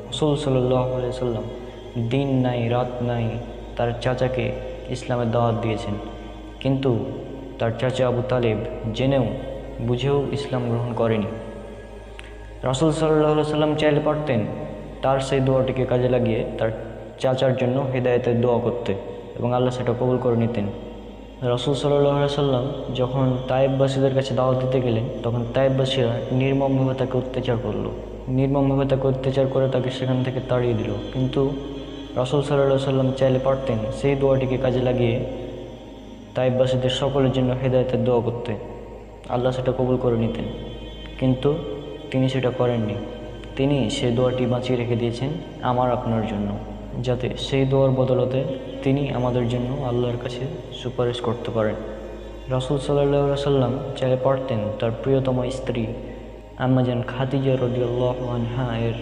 রাসূল সাল্লাল্লাহু আলাইহি সাল্লাম দিন নাই রাত নাই তার চাচাকে ইসলামের দাওয়াত দিয়েছেন, কিন্তু তার চাচা আবু তালেব জেনেও বুঝেও ইসলাম গ্রহণ করেনি। রাসূল সাল্লাল্লাহু আলাইহি সাল্লাম চাইলে পারতেন তার সেই দোয়াটিকে কাজে লাগিয়ে তার চাচার জন্য হিদায়াতের দোয়া করতে, এবং আল্লাহ সেটা কবুল করে নিতেন। রাসূল সাল্লাল্লাহু আলাইহি সাল্লাম যখন তায়েববাসীদের কাছে দাওয়াত দিতে গেলেন তখন তায়েববাসীরা নির্মমভাবে তাকে অত্যাচার করলো, নির্মমভাবে তাকে অত্যাচার করে তাকে সেখান থেকে তাড়িয়ে দিল। কিন্তু রাসূল সাল্লাল্লাহু আলাইহি সাল্লাম চাইলে পারতেন সেই দোয়াটিকে কাজে লাগিয়ে তায়েববাসীদের সকলের জন্য হিদায়াতের দোয়া করতে, আল্লাহ সেটা কবুল করে নিতেন। কিন্তু তিনি সেটা করেননি। তিনি সেই দোয়াটি বাঁচিয়ে রেখে দিয়েছেন আমার আপনার জন্য, যাতে সেই দোয়ার বদলতে তিনি আমাদের জন্য আল্লাহর কাছে সুপারিশ করতে পারেন। রাসূল সাল্লাল্লাহু আলাইহি সাল্লাম চাইলে পারতেন তার প্রিয়তম স্ত্রী আম্মাজান খাদিজা রাদিয়াল্লাহু আনহা এর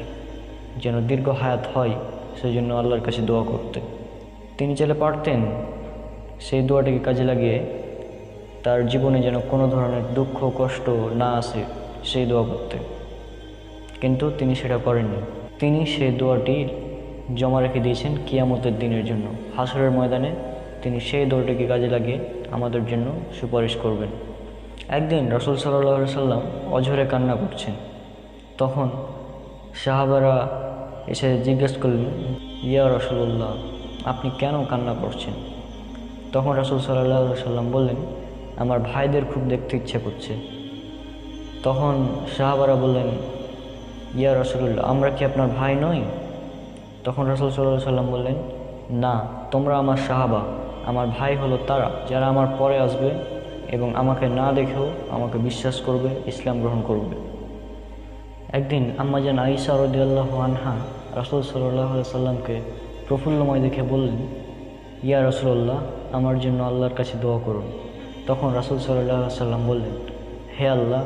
যেন দীর্ঘ হায়াত হয় সেই জন্য আল্লাহর কাছে দোয়া করতে। তিনি চাইলে পারতেন সেই দোয়াটিকে কাজে লাগিয়ে তার জীবনে যেন কোনো ধরনের দুঃখ কষ্ট না আসে সেই দোয়া করতে। কিন্তু তিনি সেটা করেননি। তিনি সেই দোয়াটি জমা রেখে দিয়েছেন কিয়ামতের দিনের জন্য। হাসরের ময়দানে তিনি সেই দোয়াটিকে কাজে লাগিয়ে আমাদের জন্য সুপারিশ করবেন। একদিন রাসূল সাল্লাল্লাহু আলাইহি সাল্লাম অঝরে কান্না করছেন। তখন সাহাবারা এসে জিজ্ঞেস করলেন, ইয়া রাসূলুল্লাহ, আপনি কেন কান্না করছেন? তখন রাসূল সাল্লাল্লাহু আলাইহি সাল্লাম বললেন, আমার ভাইদের খুব দেখতে ইচ্ছে করছে। তখন সাহাবারা বললেন, ইয়া রাসূলুল্লাহ, আমরা কি আপনার ভাই নই? তখন রাসূল সাল্লাল্লাহু আলাইহি সাল্লাম বললেন, না, তোমরা আমার সাহাবা। আমার ভাই হলো তারা যারা আমার পরে আসবে এবং আমাকে না দেখেও আমাকে বিশ্বাস করবে, ইসলাম গ্রহণ করবে। একদিন আম্মাজান আয়েশা রাদিয়াল্লাহু আনহা রাসূল সাল্লাল্লাহু আলাইহি সাল্লামকে প্রফুল্লময় দেখে বললেন, ইয়া রাসূলুল্লাহ, আমার জন্য আল্লাহর কাছে দোয়া করুন। তখন রাসূল সাল্লাল্লাহু আলাইহি সাল্লাম বললেন, হে আল্লাহ,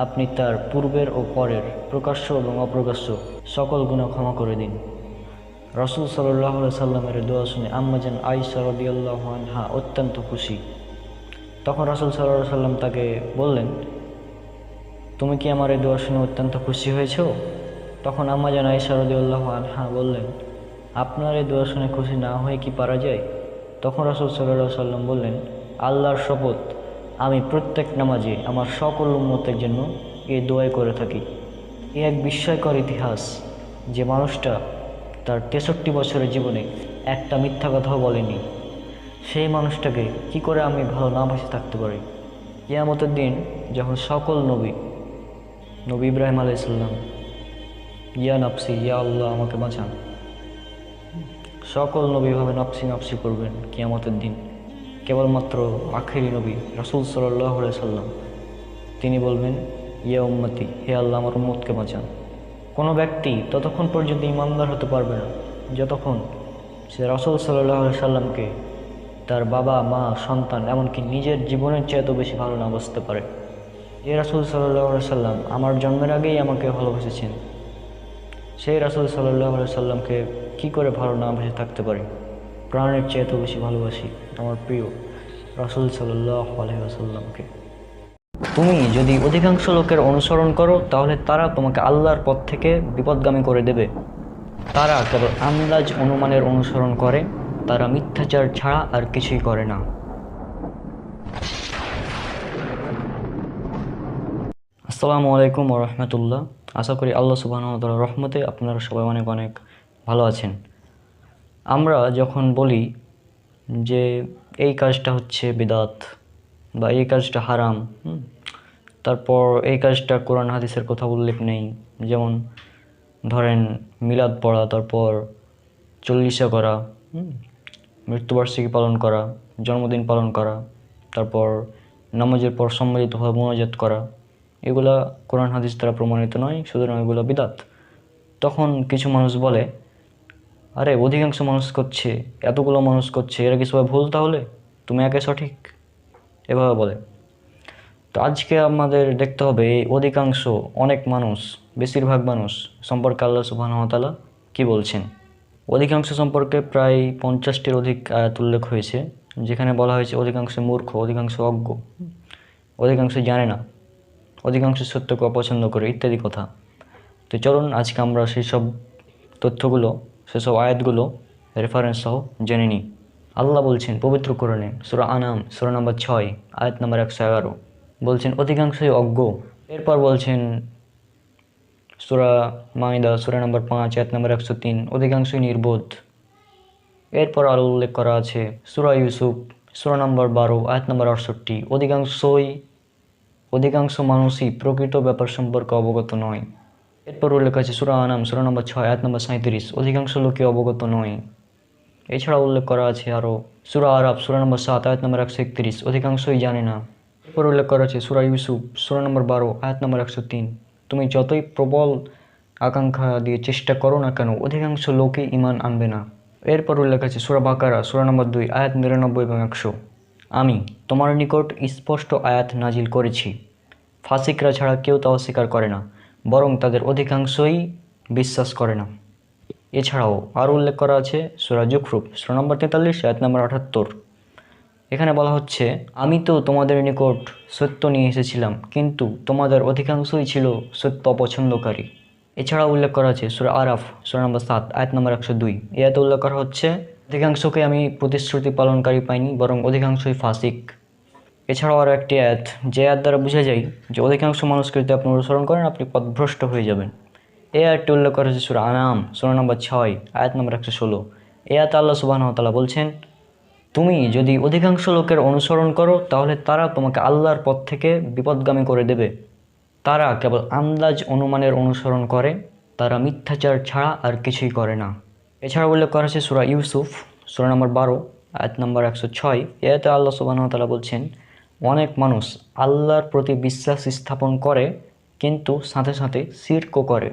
আপনি তার পূর্বের ও পরের প্রকাশ্য এবং অপ্রকাশ্য সকল গুনাহ ক্ষমা করে দিন। রাসূল সাল্লাল্লাহু আলাইহি সাল্লামের দোয়া শুনে আম্মাজান আয়েশা রাদিয়াল্লাহু আনহা অত্যন্ত খুশি। তখন রাসূল সাল্লাল্লাহু আলাইহি সাল্লাম তাকে বললেন, তুমি কি আমার এই দোয়া শুনে অত্যন্ত খুশি হয়েছ? তখন আম্মাজান আয়েশা রাদিয়াল্লাহু আনহা বললেন, আপনার এই দোয়া শুনে খুশি না হয়ে কি পারা যায়? তখন রাসূল সাল্লাল্লাহু আলাইহি সাল্লাম বললেন, আল্লাহর শপথ, আমি প্রত্যেক নামাজে আমার সকল উম্মতের জন্য এই দোয়াই করে থাকি। এ এক বিস্ময়কর ইতিহাস যে মানুষটা তার 63 বছরের জীবনে একটা মিথ্যা কথাও বলেনি। সেই মানুষটাকে কি করে আমি ভালো না বাসে থাকতে পারি? কিয়ামতের দিন যখন সকল নবী ইব্রাহিম আলাইহিস সালাম, ইয়া নাফসি, ইয়া আল্লাহ, আমাকে বাঁচান, সকল নবী ভাবে নাফসি নাফসি করবেন কিয়ামতের দিন। কেবলমাত্র আখেরি নবী রাসূল সাল্লাল্লাহু আলাইহি সাল্লাম তিনি বলবেন, ইয়া উম্মতি, হে আল্লাহ, আমার উম্মতকে বাঁচান। কোনো ব্যক্তি ততক্ষণ পর্যন্ত ইমানদার হতে পারবে না যতক্ষণ সে রাসূল সাল্লাল্লাহু আলাইহি সাল্লামকে তার বাবা, মা, সন্তান, এমনকি নিজের জীবনের চেয়ে তো বেশি ভালো না বুঝতে পারে। যে রাসূল সাল্লাল্লাহু আলাইহি সাল্লাম আমার জন্মের আগেই আমাকে ভালোবেসেছেন, সেই রাসূল সাল্লাল্লাহু আলাইহি সাল্লামকে কী করে ভালো না বেসে থাকতে পারি? প্রাণের চেয়ে তো বেশি ভালোবাসি আমার প্রিয় রাসূল সাল্লাল্লাহু আলাইহি ওয়াসাল্লামকে। তুমি যদি অধিকাংশ লোকের অনুসরণ করো তাহলে তারা তোমাকে আল্লাহর পথ থেকে বিপদগামী করে দেবে। তারা কেবল আন্দাজ অনুমানের অনুসরণ করে, তারা মিথ্যাচার ছাড়া আর কিছুই করে না। আসসালামু আলাইকুম ওয়া রাহমাতুল্লাহ। আশা করি আল্লাহ সুবহানাহু ওয়া তাআলার রহমতে আপনারা সবাই অনেক অনেক ভালো আছেন। আমরা যখন বলি যে এই কাজটা হচ্ছে বিদআত বা এই কাজটা হারাম, তারপর এই কাজটা কোরআন হাদিসের কথা উল্লেখ নেই, যেমন ধরেন মিলাদ পড়া, তারপর চল্লিশা করা, মৃত্যুবার্ষিকী পালন করা, জন্মদিন পালন করা, তারপর নামাজের পর সম্মিলিতভাবে মোনাজাত করা, এগুলা কোরআন হাদিস দ্বারা প্রমাণিত নয়, সুতরাং এগুলো বিদআত। তখন কিছু মানুষ বলে, আরে অধিকাংশ মানুষ করছে, এতগুলো মানুষ করছে, এরা কি সবাই ভুল, তাহলে তুমি একে সঠিক, এভাবে বলে। তো আজকে আমাদের দেখতে হবে এই অধিকাংশ, অনেক মানুষ, বেশিরভাগ মানুষ সম্পর্কে আল্লাহ সুবহানাহু ওয়া তাআলা কী বলছেন। অধিকাংশ সম্পর্কে প্রায় 50টির অধিক আয়াত উল্লেখ হয়েছে, যেখানে বলা হয়েছে অধিকাংশ মূর্খ, অধিকাংশ অজ্ঞ, অধিকাংশ জানে না, অধিকাংশ সত্যকে অপছন্দ করে, ইত্যাদি কথা। তো চলুন আজকে আমরা সেই সব তথ্যগুলো, সেসব আয়াতগুলো রেফারেন্স সহ জেনে নিই। আল্লাহ বলছেন পবিত্র কোরআনে সূরা আনাম সূরা নম্বর 6 আয়াত নম্বর 111, বলছেন অধিকাংশই অজ্ঞ। এরপর বলছেন সূরা মাইদা সূরা নম্বর 5 আয়াত নম্বর 103, অধিকাংশই নির্বোধ। এরপর আরও উল্লেখ করা আছে সূরা ইউসুফ সূরা নম্বর 12 আয়াত নম্বর 68, অধিকাংশ মানুষই প্রকৃত ব্যাপার সম্পর্কে অবগত নয়। এরপর উল্লেখ আছে সূরা আনাম সূরা নম্বর 6 আয়াত নম্বর 37, অধিকাংশ লোকে অবগত নয়। এছাড়া উল্লেখ করা আছে আরও সূরা আরাফ সূরা নম্বর 7 আয়াত নম্বর 131, অধিকাংশই জানে না। এরপর উল্লেখ করা আছে সূরা ইউসুফ সূরা নম্বর 12 আয়াত নম্বর 103, তুমি যতই প্রবল আকাঙ্ক্ষা দিয়ে চেষ্টা করো না কেন, অধিকাংশ লোকই ঈমান আনবে না। এরপর উল্লেখ আছে সূরা বাকারা সূরা নম্বর 2 আয়াত 99 এবং 100, আমি তোমার নিকট স্পষ্ট আয়াত নাজিল করেছি, ফাসিকরা ছাড়া কেউ তা অস্বীকার করে না, বরং তাদের অধিকাংশই বিশ্বাস করে না। এছাড়াও আরও উল্লেখ করা আছে সূরা যুখরুফ সূরা নম্বর 43 আয়াত নম্বর 78, এখানে বলা হচ্ছে, আমি তো তোমাদের নিকট সত্য নিয়ে এসেছিলাম, কিন্তু তোমাদের অধিকাংশই ছিল সত্য অপছন্দকারী। এছাড়াও উল্লেখ করা আছে সূরা আরাফ সূরা নম্বর 7 আয়াত নম্বর 102। এই আয়াতে উল্লেখ করা হচ্ছে, অধিকাংশকে আমি প্রতিশ্রুতি পালনকারী পাইনি, বরং অধিকাংশই ফাসিক। এছাড়াও আরও একটি আয়াত, যে আয়াত দ্বারা বোঝা যায় যে অধিকাংশ মানুষকে যদি আপনি অনুসরণ করেন আপনি পথভ্রষ্ট হয়ে যাবেন। এই আয়াতটি উল্লেখ করা হচ্ছে সূরা আনাম সূরা নম্বর 6 আয়াত নম্বর 116। এই আয়াতে আল্লাহ সুবহানাহু ওয়া তাআলা বলছেন, তুমি যদি অধিকাংশ লোকের অনুসরণ করো তাহলে তারা তোমাকে আল্লাহর পথ থেকে বিপদগামী করে দেবে। তারা কেবল আন্দাজ অনুমানের অনুসরণ করে, তারা মিথ্যাচার ছাড়া আর কিছুই করে না। এছাড়া উল্লেখ করা হচ্ছে সূরা ইউসুফ সূরা নম্বর 12 আয়াত নম্বর 106। এতে আল্লাহ সুবহানাহু ওয়া তাআলা বলছেন, অনেক মানুষ আল্লাহর প্রতি বিশ্বাস স্থাপন করে কিন্তু সাথে সাথে শিরকও করে,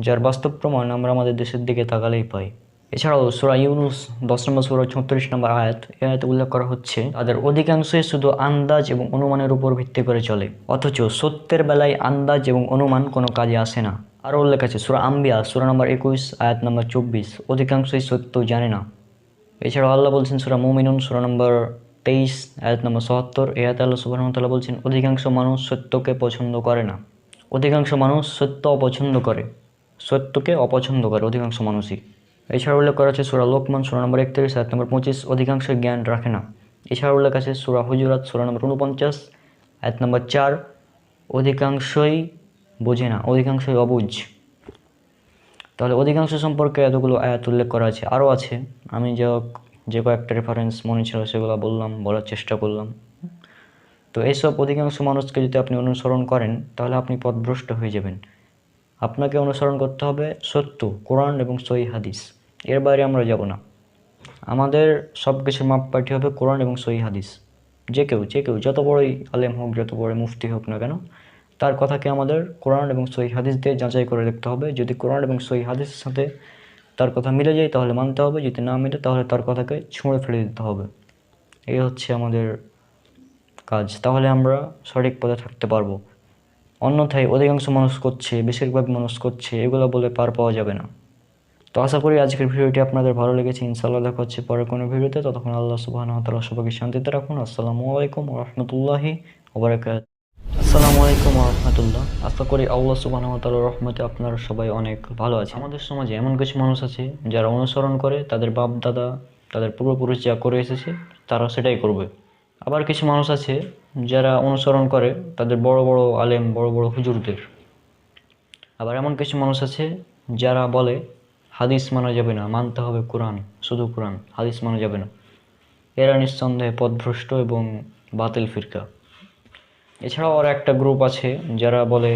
যার বাস্তব প্রমাণ আমরা আমাদের দেশের দিকে তাকালেই পাই। এছাড়াও সূরা ইউনুস 10 নম্বর সূরা 36 নম্বর আয়াত, এই আয়াতে উল্লেখ করা হচ্ছে, তাদের অধিকাংশই শুধু আন্দাজ এবং অনুমানের উপর ভিত্তি করে চলে, অথচ সত্যের বেলায় আন্দাজ এবং অনুমান কোনো কাজে আসে না। আরও উল্লেখ আছে সূরা আম্বিয়া সূরা নম্বর 21 আয়াত নম্বর 24, অধিকাংশই সত্য জানে না। এছাড়াও আল্লাহ বলছেন সূরা মুমিনুন সূরা নম্বর 23 আয়াত নম্বর 77। এই আয়াতে আল্লাহ সুবহানাহু ওয়া তাআলা বলছেন, অধিকাংশ মানুষ সত্যকে পছন্দ করে না। অধিকাংশ মানুষ সত্য অপছন্দ করে, সত্যকে অপছন্দ করে অধিকাংশ মানুষই। এছাড়া উল্লেখ করা আছে সূরা লোকমান সূরা নম্বর 31 আয়াত নম্বর 25, অধিকাংশ জ্ঞান রাখে না। এছাড়া উল্লেখ আছে সূরা হুজুরাত সূরা নম্বর 49 আয়াত নম্বর 4, অধিকাংশই বোঝে না, অধিকাংশই অবুঝ। তাহলে অধিকাংশ সম্পর্কে এতগুলো আয়াত উল্লেখ করা আছে, আরও আছে, আমি যে কয়েকটা রেফারেন্স মনে ছিল সেগুলো বলার চেষ্টা করলাম। তো এইসব অধিকাংশ মানুষকে যদি আপনি অনুসরণ করেন তাহলে আপনি পথভ্রষ্ট হয়ে যাবেন। আপনাকে অনুসরণ করতে হবে সত্য কোরআন এবং সহিহ হাদিস, এর বাইরে আমরা যাব না। আমাদের সব কিছুর মাপকাঠি হবে কোরআন এবং সহিহ হাদিস। যে কেউ যত বড়ই আলেম হোক, যত বড় মুফতি হোক না কেন, তার কথাকে আমাদের কোরআন এবং সহিহ হাদিস দিয়ে যাচাই করে দেখতে হবে। যদি কোরআন এবং সহিহ হাদিসের সাথে তার কথা মিলে যায় তাহলে মানতে হবে, যদি না মিলে তাহলে তার কথাকে ছুঁড়ে ফেলে দিতে হবে। এই হচ্ছে আমাদের কাজ, তাহলে আমরা সঠিক পথে থাকতে পারবো। অন্যথায় অধিকাংশ মানুষ করছে, বেশিরভাগ মানুষ করছে, এগুলো বলে পার পাওয়া যাবে না। তো আশা করি আজকের ভিডিওটি আপনাদের ভালো লেগেছে। ইনশাআল্লাহ দেখা হচ্ছে পরের কোনো ভিডিওতে। ততক্ষণ আল্লাহ সুবহানাহু ওয়া তাআলা সবাইকে শান্তিতে রাখুন। আসসালামু আলাইকুম ওয়া রাহমাতুল্লাহি ওয়া বারাকাতুহু। আসসালামু আলাইকুম ওয়া রাহমাতুল্লাহ। আশা করি আল্লাহ সুবহানাহু ওয়া তাআলার রহমতে আপনারা সবাই অনেক ভালো আছেন। আমাদের সমাজে এমন কিছু মানুষ আছে যারা অনুসরণ করে তাদের বাপ দাদা, তাদের পূর্বপুরুষ যা করে এসেছে তারা সেটাই করবে। আবার কিছু মানুষ আছে যারা অনুসরণ করে তাদের বড় বড় আলেম, বড় বড় হুজুরদের। আবার এমন কিছু মানুষ আছে যারা বলে হাদিস মানা যাবে না, মানতে হবে কোরআন, শুধু কোরআন, হাদিস মানা যাবে না। এরা নিঃসন্দেহে পথভ্রষ্ট এবং বাতিল ফিরকা। এছাড়াও আর একটা গ্রুপ আছে যারা বলে,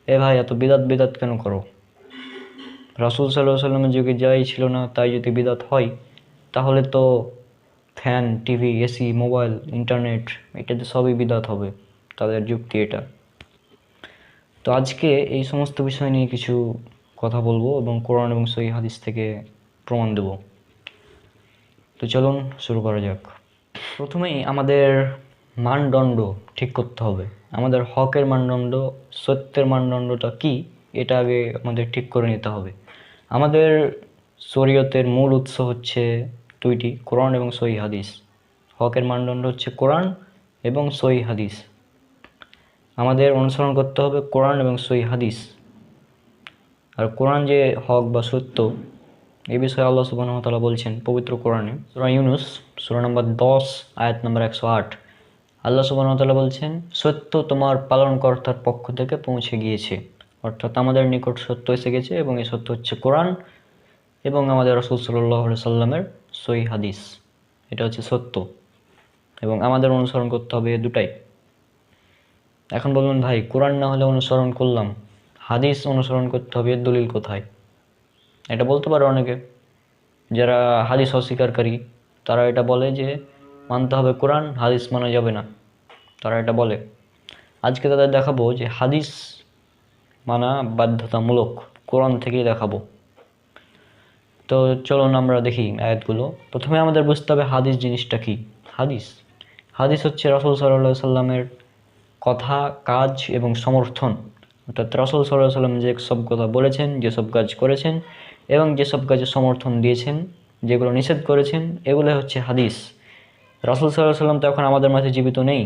এ ভাই এত বিদাত কেন করো? রাসূল সাল্লাল্লাহু আলাইহি সাল্লামের যুগে যাই ছিল না তাই যদি বিদাত হয় তাহলে তো fan, TV, AC, mobile, internet এটাতে সবই বিদাত হবে। তাদের যুক্তি এটা। তো আজকে এই সমস্ত বিষয় নিয়ে কিছু কথা বলবো এবং কোরআন এবং সহিহ হাদিস থেকে প্রমাণ দেব। তো চলুন শুরু করা যাক। প্রথমেই আমাদের মানদণ্ড ঠিক করতে হবে। আমাদের হকের মানদণ্ড, সত্যের মানদণ্ডটা কি, এটা আগে আমাদের ঠিক করে নিতে হবে। আমাদের শরীয়তের মূল উৎস হচ্ছে দুইটি, কোরআন এবং সহিহ হাদিস। হকের মানদণ্ড হচ্ছে কোরআন এবং সহিহ হাদিস। আমাদের অনুসরণ করতে হবে কোরআন এবং সহিহ হাদিস। আর কোরআন যে হক বা সত্য, এই বিষয়ে আল্লাহ সুবহানাহু ওয়া তাআলা বলছেন পবিত্র কোরআনে সূরা ইউনুস সূরা নম্বর 10 আয়াত নম্বর 108। আল্লাহ সুবহানাহু ওয়া তাআলা বলছেন, সত্য তোমার পালনকর্তার পক্ষ থেকে পৌঁছে গিয়েছে। অর্থাৎ আমাদের নিকট সত্য এসে গেছে এবং এই সত্য হচ্ছে কোরআন এবং আমাদের রাসূল সাল্লাল্লাহু আলাইহি সাল্লামের সহিহ হাদিস। এটা হচ্ছে সত্য এবং আমাদের অনুসরণ করতে হবে এই দুটাই। এখন বলুন ভাই, কোরআন না হলে অনুসরণ করলাম, হাদিস অনুসরণ করতে হবে, এর দলিল কোথায়? এটা বলতে পারে অনেকে যারা হাদিস অস্বীকারী, তারা এটা বলে যে মানতে হবে কোরআন, হাদিস মানা যাবে না, তারা এটা বলে। আজকে তাদের দেখাবো যে হাদিস মানা বাধ্যতামূলক, কোরআন থেকেই দেখাবো। তো চলুন আমরা দেখি আয়াতগুলো। প্রথমে আমাদের বুঝতে হবে হাদিস জিনিসটা কি। হাদিস হচ্ছে রাসূল সাল্লাল্লাহু আলাইহি সাল্লামের কথা, কাজ এবং সমর্থন। অর্থাৎ রাসূল সাল্লাল্লাহু আলাইহি সাল্লাম যে সব কথা বলেছেন, যেসব কাজ করেছেন এবং যেসব কাজে সমর্থন দিয়েছেন, যেগুলো নিষেধ করেছেন, এগুলো হচ্ছে হাদিস। রাসূল সাল্লাল্লাহু আলাইহি সাল্লাম তো এখন আমাদের মাঝে জীবিত নেই,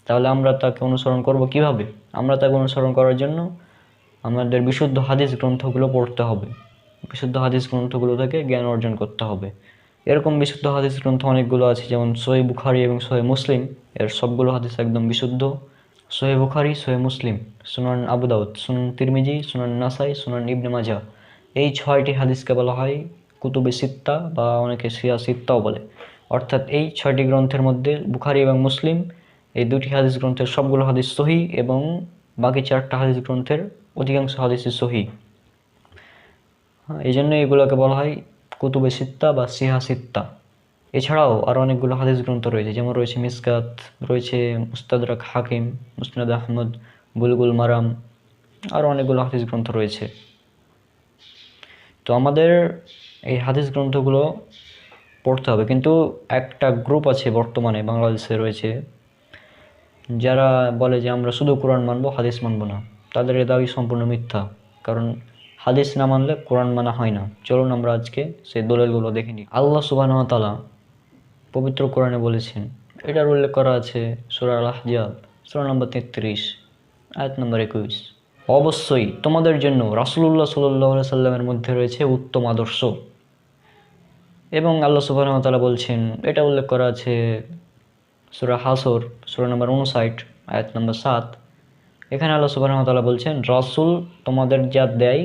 তাহলে আমরা তাকে অনুসরণ করব কিভাবে? আমরা তাকে অনুসরণ করার জন্য আমাদের বিশুদ্ধ হাদিস গ্রন্থগুলো পড়তে হবে, বিশুদ্ধ হাদিস গ্রন্থগুলো থেকে জ্ঞান অর্জন করতে হবে। এরকম বিশুদ্ধ হাদিস গ্রন্থ অনেকগুলো আছে, যেমন সহিহ বুখারী এবং সহিহ মুসলিম, এর সবগুলো হাদিস একদম বিশুদ্ধ। সহিহ বুখারী, সহিহ মুসলিম, সুনান আবু দাউদ, সুনান তিরমিজি, সুনান নাসাই, সুনান ইবনে মাজাহ, এই 6টি হাদিসকে বলা হয় কুতুবে সিত্তা বা অনেকে সিয়া সিত্তাও বলে। অর্থাৎ এই 6টি গ্রন্থের মধ্যে বুখারী এবং মুসলিম এই 2টি হাদিস গ্রন্থের সবগুলো হাদিস সহিহ এবং বাকি 4টা হাদিস গ্রন্থের অধিকাংশ হাদিসই সহিহ। এই জন্য এগুলোকে বলা হয় কুতুবে সিত্তা বা সিহা সিত্তা। এছাড়াও আরও অনেকগুলো হাদিস গ্রন্থ রয়েছে, যেমন রয়েছে মিসকাত, রয়েছে মুস্তাদরাক হাকিম, মুসনাদ আহমদ, বুলগুল মারাম, আরও অনেকগুলো হাদিস গ্রন্থ রয়েছে। তো আমাদের এই হাদিস গ্রন্থগুলো পড়তে হবে, কিন্তু একটা গ্রুপ আছে বর্তমানে বাংলাদেশে রয়েছে যারা বলে যে আমরা শুধু কোরআন মানবো, হাদিস মানবো না। তাদের এ দাবি সম্পূর্ণ মিথ্যা, কারণ হাদিস না মানলে কোরআন মানা হয় না। চলুন আমরা আজকে সেই দলিলগুলো দেখে নিই। আল্লাহ সুবহানাহু ওয়া তাআলা পবিত্র কোরআনে বলেছেন, এটার উল্লেখ করা আছে সূরা আল আহজাব সূরা নম্বর 33 আয়াত নম্বর 21, অবশ্যই তোমাদের জন্য রাসূলুল্লাহ সাল্লাল্লাহু আলাইহি সাল্লামের মধ্যে রয়েছে উত্তম আদর্শ। এবং আল্লাহ সুবহানাহু ওয়া তাআলা বলছেন, এটা উল্লেখ করা আছে সূরা হাসর সূরা নম্বর 59 আয়াত নম্বর 7। এখানে আল্লাহ সুবহানাহু ওয়া তাআলা বলছেন, রাসূল তোমাদের যা দেয়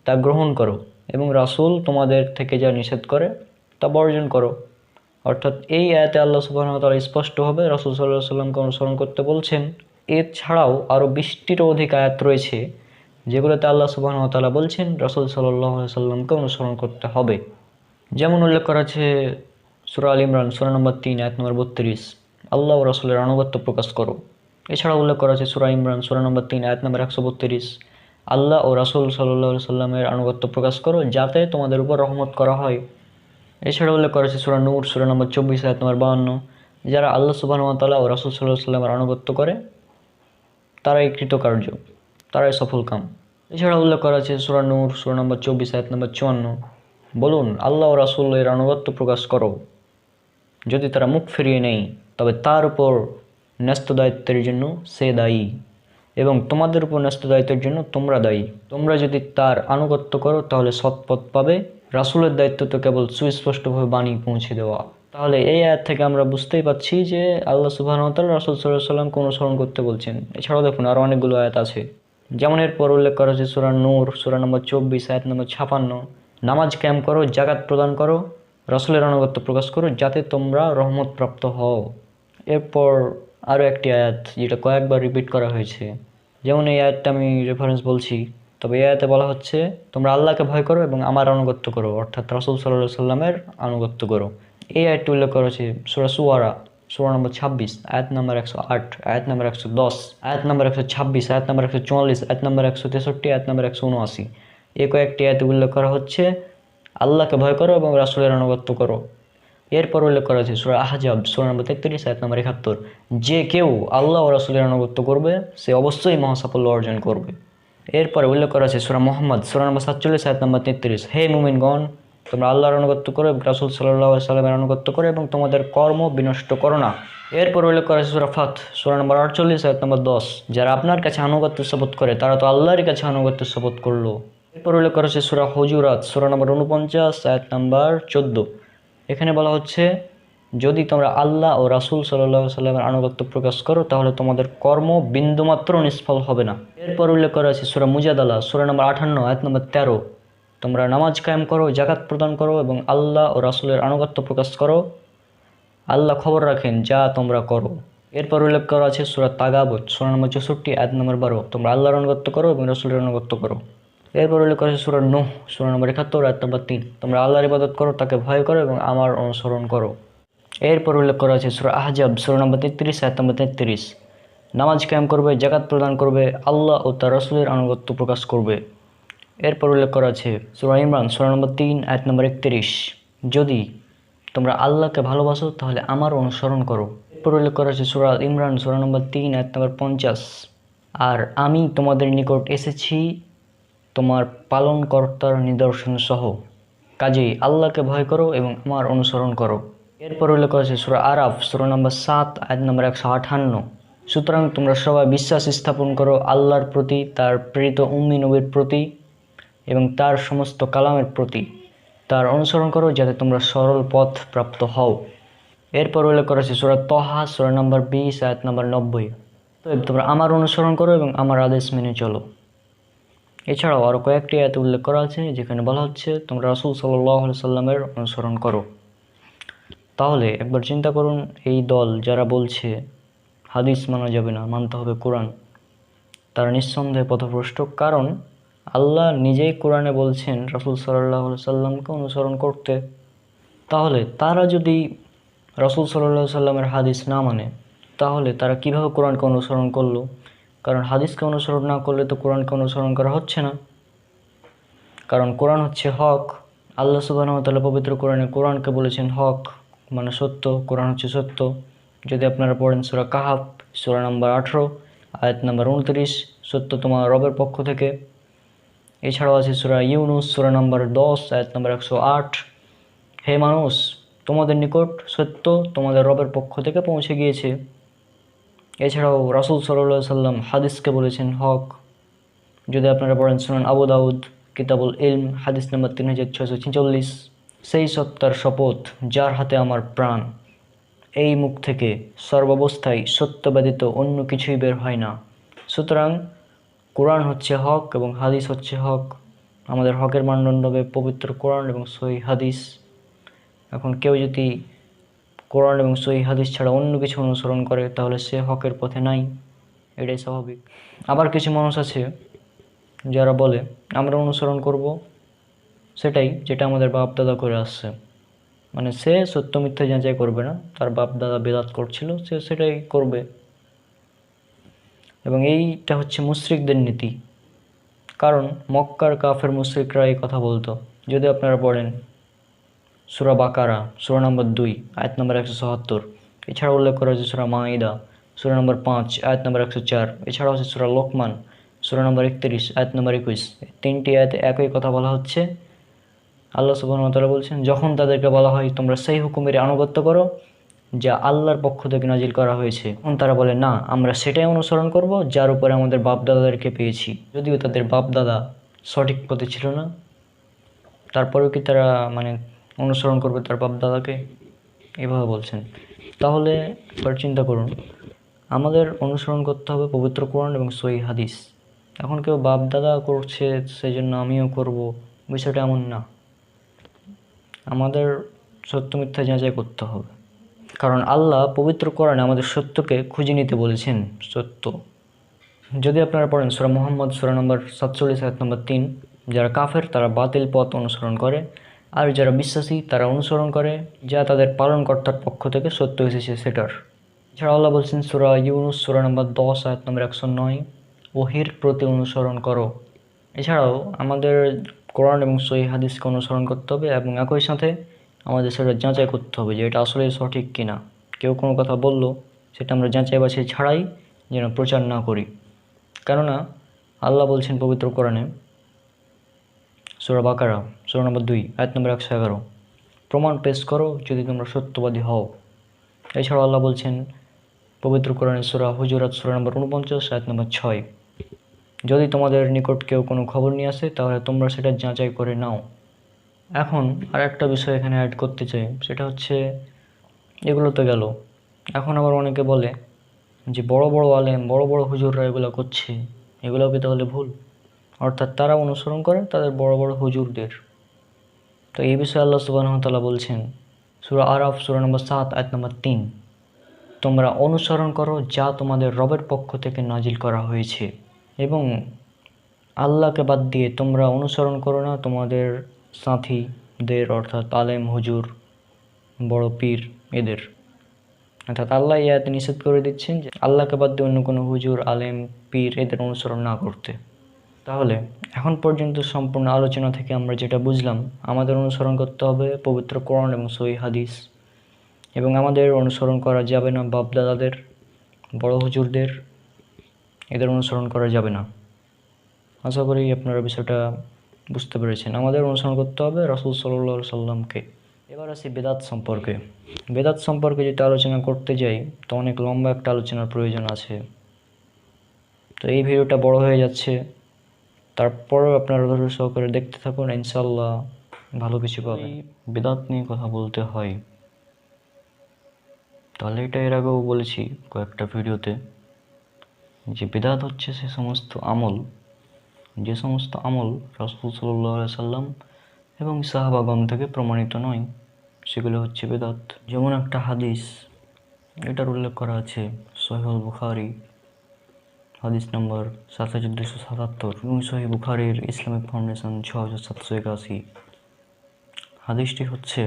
তা গ্রহণ করো এবং রাসূল তোমাদের থেকে যা নিষেধ করে তা বর্জন করো। অর্থাৎ এই আয়াতে আল্লাহ সুবহানাহু ওয়া তাআলা স্পষ্টভাবে রাসূল সাল্লাল্লাহু আলাইহি সাল্লামকে অনুসরণ করতে বলছেন। এছাড়াও আরও 20টিরও অধিক আয়াত রয়েছে যেগুলোতে আল্লাহ সুবহানাহু ওয়া তাআলা বলছেন রাসূল সাল্লাল্লাহু আলাইহি সাল্লামকে অনুসরণ করতে হবে। যেমন উল্লেখ করা আছে সূরা আল ইমরান সূরা নম্বর 3 আয়াত নম্বর 32, আল্লাহ ও রাসূলের আনুগত্য প্রকাশ করো। এছাড়া উল্লেখ করা আছে সূরা ইমরান সূরা নম্বর 3 আয়াত নম্বর 132, আল্লাহ ও রাসূল সাল্লাল্লাহু আলাইহি সাল্লামের আনুগত্য প্রকাশ করো যাতে তোমাদের উপর রহমত করা হয়। এছাড়া উল্লেখ করা আছে সূরা নূর সূরা নম্বর 24 আয়াত নম্বর 52, যারা আল্লাহ সুবহানাহু ওয়া তাআলা ও রাসূল সাল্লাল্লাহু আলাইহি সাল্লামের আনুগত্য করে তারাই কৃতকার্য, তারাই সফলকাম। এছাড়া উল্লেখ করা আছে সূরা নূর সূরা নম্বর 24 আয়াত নম্বর 54, বলুন আল্লাহ ও রাসূলের আনুগত্য প্রকাশ করো, যদি তারা মুখ ফিরিয়ে নেয় তবে তার উপর ন্যস্ত দায়িত্বের জন্য সে দায়ী এবং তোমাদের উপর ন্যস্ত দায়িত্বের জন্য তোমরা দায়ী। তোমরা যদি তার আনুগত্য করো তাহলে সৎপথ পাবে। রাসূলের দায়িত্ব তো কেবল সুস্পষ্টভাবে বাণী পৌঁছে দেওয়া। তাহলে এই আয়াত থেকে আমরা বুঝতেই পাচ্ছি যে আল্লাহ সুবহানাহু ওয়া তাআলা রাসূল সাল্লাল্লাহু আলাইহি সাল্লামকে অনুসরণ করতে বলছেন। এছাড়াও দেখুন আরও অনেকগুলো আয়াত আছে, যেমন এরপর উল্লেখ করা আছে সূরা নূর সূরা নম্বর 24 আয়াত নম্বর 56, নামাজ কায়েম করো, যাকাত প্রদান করো, রাসূলের আনুগত্য প্রকাশ করো যাতে তোমরা রহমত প্রাপ্ত হও। এরপর আরও একটি আয়াত যেটা কয়েকবার রিপিট করা হয়েছে, যেমন এই আয়াতটা আমি রেফারেন্স বলছি, তবে এই আয়াতে বলা হচ্ছে তোমরা আল্লাহকে ভয় করো এবং আমার আনুগত্য করো, অর্থাৎ রাসূল সাল্লাল্লাহু আলাইহি সাল্লামের আনুগত্য করো। এই আয়াতটি উল্লেখ করা হয়েছে সূরা শুআরা সূরা নম্বর 26 আয়াত নম্বর 108, আয়াত নম্বর 110, আয়াত নম্বর 126, আয়াত নম্বর 144, আয়াত নম্বর 163, আয়াত নম্বর 179। এই কয়েকটি আয়াতে উল্লেখ করা হচ্ছে আল্লাহকে ভয় করো এবং রাসূলের আনুগত্য করো। এরপর উল্লেখ করা আছে সূরা আহজাব সূরা নম্বর 33 আয়াত নম্বর 71, যে কেউ আল্লাহ ও রাসূলের আনুগত্য করবে সে অবশ্যই মহাসাফল্য অর্জন করবে। এরপরে উল্লেখ করা আছে সূরা মুহাম্মদ সূরা নম্বর 47 আয়াত নম্বর 33, হে মুমিনগণ, তোমরা আল্লাহর আনুগত্য করো এবং রাসূল সাল্লাল্লাহু আলাইহি সাল্লামের আনুগত্য করো এবং তোমাদের কর্ম বিনষ্ট করো না। এরপর উল্লেখ করা আছে সূরা ফাত সূরা নম্বর 48 আয়াত নম্বর 10, যারা আপনার কাছে আনুগত্য শপথ করে তারা তো আল্লাহরই কাছে আনুগত্য শপথ করলো। এরপর উল্লেখ করা আছে সূরা হুজুরাত সূরা নম্বর 49 আয়াত নম্বর 14, এখানে বলা হচ্ছে যদি তোমরা আল্লাহ ও রাসূল সাল্লাল্লাহু আলাইহি সাল্লামের আনুগত্য প্রকাশ করো তাহলে তোমাদের কর্ম বিন্দুমাত্র নিষ্ফল হবে না। এরপর উল্লেখ করা আছে সূরা মুজাদালা সূরা নম্বর 58 আয়াত নম্বর 13, তোমরা নামাজ কায়েম করো, যাকাত প্রদান করো এবং আল্লাহ ও রাসূলের আনুগত্য প্রকাশ করো, আল্লাহ খবর রাখেন যা তোমরা করো। এরপর উল্লেখ করা আছে সূরা তাগাবুন সূরা নম্বর 64 আয়াত নম্বর 12, তোমরা আল্লাহর আনুগত্য করো এবং রাসূলের আনুগত্য করো। এরপর উল্লেখ করা আছে সূরা নূহ সূরা নম্বর 71 আয়াত নম্বর 3, তোমরা আল্লাহর ইবাদত করো, তাকে ভয় করো এবং আমার অনুসরণ করো। এরপর উল্লেখ করা আছে সূরা আহজাব সূরা নম্বর 33 আয়াত নম্বর 33, নামাজ কায়েম করবে, যাকাত প্রদান করবে, আল্লাহ ও তার রাসূলের আনুগত্য প্রকাশ করবে। এরপর উল্লেখ করা আছে সূরা ইমরান সূরা নম্বর 3 আয়াত নম্বর 31, যদি তোমরা আল্লাহকে ভালোবাসো তাহলে আমার অনুসরণ করো। এরপর উল্লেখ করা আছে সূরা ইমরান সূরা নম্বর 3 আয়াত নম্বর 50, আর আমি তোমাদের নিকট এসেছি তোমার পালনকর্তার নিদর্শন সহ, কাজেই আল্লাহকে ভয় করো এবং আমার অনুসরণ করো। এরপর উল্লেখ করা আছে সূরা আরাফ সূরা নম্বর 7 আয়াত নম্বর 158, সুতরাং তোমরা সবাই বিশ্বাস স্থাপন করো আল্লাহর প্রতি, তার প্রেরিত উম্মি নবীর প্রতি এবং তার সমস্ত কালামের প্রতি। তার অনুসরণ করো যাতে তোমরা সরল পথ প্রাপ্ত হও। এরপর উল্লেখ করা আছে সূরা তহা সূরা নম্বর 20 আয়াত নম্বর 90। তো তোমরা আমার অনুসরণ করো এবং আমার আদেশ মেনে চলো। এছাড়াও আরও কয়েকটি আয়াত উল্লেখ করা আছে যেখানে বলা হচ্ছে তোমরা রাসূল সাল্লাল্লাহু আলাইহি সাল্লামের অনুসরণ করো। তাহলে একবার চিন্তা করুন, এই দল যারা বলছে হাদিস মানা যাবে না, মানতে হবে কোরআন, তারা নিঃসন্দেহে পথভ্রষ্ট। কারণ আল্লাহ নিজেই কোরআনে বলছেন রাসূল সাল্লাল্লাহু আলাইহি সাল্লামকে অনুসরণ করতে। তাহলে তারা যদি রাসূল সাল্লাল্লাহু আলাইহি সাল্লামের হাদিস না মানে, তাহলে তারা কিভাবে কোরআনকে অনুসরণ করলো? কারণ হাদিসকে অনুসরণ না করলে তো কোরআনকে অনুসরণ করা হচ্ছে না। কারণ কোরআন হচ্ছে হক। আল্লাহ সুবহানাহু ওয়া তাআলা পবিত্র কোরআনকে বলেছেন হক, মানে সত্য। কোরআন হচ্ছে সত্য। যদি আপনারা পড়েন সূরা কাহাফ সূরা নম্বর 18 আয়াত নম্বর 29, সত্য তোমার রবের পক্ষ থেকে। এছাড়াও আছে সূরা ইউনুস সূরা নম্বর 10 আয়াত নম্বর 108, হে মানুষ, তোমাদের নিকট সত্য তোমাদের রবের পক্ষ থেকে পৌঁছে গিয়েছে। এছাড়াও রাসূল সাল্লাল্লাহু আলাইহি সাল্লাম হাদিসকে বলেছেন হক। যদি আপনারা পড়েন সুনান আবু দাউদ কিতাবুল ইলম হাদিস নম্বর 3646, সেই সত্তার শপথ যার হাতে আমার প্রাণ, এই মুখ থেকে সর্বাবস্থায় সত্য ব্যতীত অন্য কিছুই বের হয় না। সুতরাং কোরআন হচ্ছে হক এবং হাদিস হচ্ছে হক। আমাদের হকের মানদণ্ড হবে পবিত্র কোরআন এবং সহিহ হাদিস। এখন কেউ যদি কোরআন এবং সহিহ হাদিস ছাড়া অন্য কিছু অনুসরণ করে তাহলে সে হকের পথে নাই, এটাই স্বাভাবিক। আবার কিছু মানুষ আছে যারা বলে আমরা অনুসরণ করব সেটাই যেটা আমাদের বাপ দাদা করে আসছে, মানে সে সত্য মিথ্যা যাচাই করবে না, তার বাপ দাদা বেদাত করছিল সে সেটাই করবে। এবং এইটা হচ্ছে মুশরিকদের নীতি। কারণ মক্কার কাফের মুশরিকরা এই কথা বলতো। যদি আপনারা পড়েন সূরা বাকারা সূরা নম্বর 2 আয়াত নম্বর 177, এছাড়া উল্লেখ করা হয়েছে সূরা মাইদা সূরা নম্বর 5 আয়াত নম্বর 104, এছাড়াও আছে সূরা লোকমান সূরা নম্বর 31 আয়াত নম্বর 21। তিনটি আয়াতে একই কথা বলা হচ্ছে। আল্লাহ সুবহানাহু ওয়া তাআলা বলছেন যখন তাদেরকে বলা হয় তোমরা সেই হুকুমের আনুগত্য করো যা আল্লাহর পক্ষ থেকে নাজিল করা হয়েছে, তখন তারা বলে না, আমরা সেটাই অনুসরণ করব যার উপরে আমাদের বাপ দাদাদেরকে পেয়েছি। যদিও তাদের বাপ দাদা সঠিক পথে ছিল না, তারপরেও কি তারা অনুসরণ করবে তার বাপ দাদাকে? এভাবে বলছেন। তাহলে এবার চিন্তা করুন, আমাদের অনুসরণ করতে হবে পবিত্র কোরআন এবং সহিহ হাদিস। এখন কেউ বাপ দাদা করছে সেই জন্য আমিও করব, বিষয়টা এমন না। আমাদের সত্য মিথ্যা যাচাই করতে হবে। কারণ আল্লাহ পবিত্র কোরআনে আমাদের সত্যকে খুঁজে নিতে বলেছেন, সত্য। যদি আপনারা পড়েন সূরা মুহাম্মদ সূরা নম্বর 47 আয়াত নম্বর 3, যারা কাফের তারা বাতিল পথ অনুসরণ করে, আর যারা বিশ্বাসী তারা অনুসরণ করে যা তাদের পালনকর্তার পক্ষ থেকে সত্য এসেছে সেটার। এছাড়া আল্লাহ বলছেন সূরা ইউনুস সূরা নম্বর 10 আয়াত নম্বর 109, ওহির প্রতি অনুসরণ করো। এছাড়াও আমাদের কোরআন এবং সহিহ হাদিসকে অনুসরণ করতে হবে এবং একই সাথে আমাদের সেটা যাচাই করতে হবে যে এটা আসলে সঠিক কিনা। কেউ কোনো কথা বললো সেটা আমরা যাচাই বাছাই ছাড়াই যেন প্রচার না করি। কেননা আল্লাহ বলছেন পবিত্র কোরআনে সূরা বাকারা সূরা নম্বর 2 আয়াত নম্বর 111, প্রমাণ পেশ করো যদি তোমরা সত্যবাদী হও। এছাড়াও আল্লাহ বলছেন পবিত্র কোরআনে সূরা হুজুরাত সূরা নম্বর 49 আয়াত নম্বর 6, যদি তোমাদের নিকট কেউ কোনো খবর নিয়ে আসে তাহলে তোমরা সেটা যাচাই করে নাও। এখন আর একটা বিষয় এখানে অ্যাড করতে চাই, সেটা হচ্ছে এগুলো তো গেল। এখন আবার অনেকে বলে যে বড় বড় আলেম বড় বড় হুজুররা এগুলো করছে, এগুলো কি তাহলে ভুল? অর্থাৎ তারা অনুসরণ করে তাদের বড় বড় হুজুরদের। তো এই বিষয়ে আল্লাহ সুবহানাহু ওয়া তাআলা বলছেন সূরা আরাফ সূরা নম্বর 7 আয়াত নম্বর 3, তোমরা অনুসরণ করো যা তোমাদের রবের পক্ষ থেকে নাজিল করা হয়েছে এবং আল্লাহকে বাদ দিয়ে তোমরা অনুসরণ করো না তোমাদের সাথীদের, অর্থাৎ আলেম হুজুর বড় পীর এদের। অর্থাৎ আল্লাহ এই আয়াতে নিষেধ করে দিচ্ছেন যে আল্লাহকে বাদ দিয়ে অন্য কোনো হুজুর আলেম পীর এদের অনুসরণ না করতে। তাহলে এখন পর্যন্ত সম্পূর্ণ আলোচনা থেকে আমরা যেটা বুঝলাম, আমাদের অনুসরণ করতে হবে পবিত্র কোরআন এবং সহিহ হাদিস, এবং আমাদের অনুসরণ করা যাবে না বাপ দাদাদের, বড় হুজুরদের, এদের অনুসরণ করা যাবে না। আশা করি আপনারা বিষয়টা বুঝতে পেরেছেন। আমাদের অনুসরণ করতে হবে রাসূল সাল্লাল্লাহু আলাইহি সাল্লামকে, এবার আসি বেদাত সম্পর্কে। বেদাত সম্পর্কে যদি আলোচনা করতে যাই তো অনেক লম্বা একটা আলোচনার প্রয়োজন আছে। তো এই ভিডিওটা বড় হয়ে যাচ্ছে, তারপরেও আপনারা ধৈর্য সহকারে দেখতে থাকুন, ইনশাল্লাহ ভালো কিছু পাবেন। বেদাত নিয়ে কথা বলতে হয়, তাহলে এটা এর আগেও বলেছি কয়েকটা ভিডিওতে, যে বেদাত হচ্ছে সে সমস্ত আমল, যে সমস্ত আমল রাসূল সাল্লাল্লাহু আলাইহি সাল্লাম এবং সাহাবাগণ থেকে প্রমাণিত নয়, সেগুলো হচ্ছে বেদাত। যেমন একটা হাদিস, এটার উল্লেখ করা আছে সহিহুল বুখারী হাদিস নম্বর ৭২৭৭ এবং সহিহ বুখারীর ইসলামিক ফাউন্ডেশন ৬৭৮১। হাদিসটি হচ্ছে,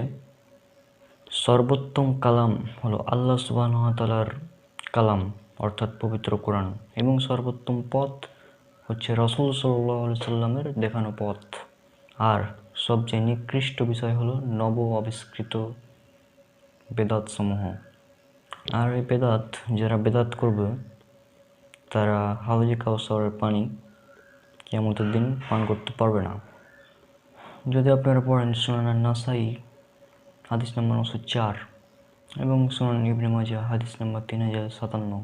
সর্বোত্তম কালাম হলো আল্লাহ সুবহানাহু ওয়া তাআলার কালাম অর্থাৎ পবিত্র কোরআন, এবং সর্বোত্তম পথ হচ্ছে রাসূল সাল্লাল্লাহু আলাইহি সাল্লামের দেখানো পথ। আর সবচেয়ে নিকৃষ্ট বিষয় হলো নব আবিষ্কৃত বেদাত সমূহ। আর এই বেদাত, যারা বেদাত করবে তারা হাউজে কাউসারের পানি কিয়ামতের দিন পান করতে পারবে না। যদি আপনারা পড়েন সুনান নাসাই হাদিস নম্বর 904 এবং সুনান ইবনে মাজাহ হাদিস নম্বর 3057,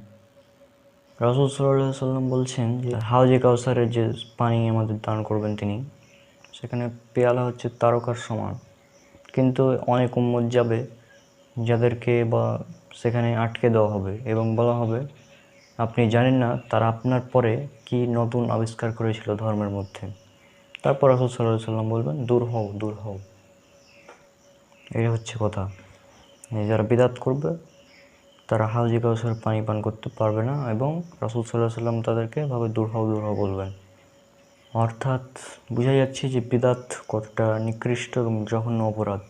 রাসূল সাল্লাল্লাহু আলাইহি সাল্লাম বলছেন যে হাউজে কাউসারের যে পানি আমাদের দান করবেন তিনি, সেখানে পেয়ালা হচ্ছে তারকার সমান, কিন্তু অনেক উম্মত যাবে যাদেরকে বা সেখানে আটকে দেওয়া হবে এবং বলা হবে আপনি জানেন না তারা আপনার পরে কি নতুন আবিষ্কার করেছিল ধর্মের মধ্যে। তারপর রাসূল সাল্লাল্লাহু আলাইহি সাল্লাম বলবেন দূর হও, দূর হও। এই হচ্ছে কথা, যারা বিদআত করবে তারা হাউজে কাউসার পানি পান করতে পারবে না, এবং রাসূল সাল্লাল্লাহু আলাইহি সাল্লাম তাদেরকে ভাবে দূর হও, দূর হও বলবেন। অর্থাৎ বোঝা যাচ্ছে যে বিদআত কতটা নিকৃষ্ট এবং জঘন্য অপরাধ।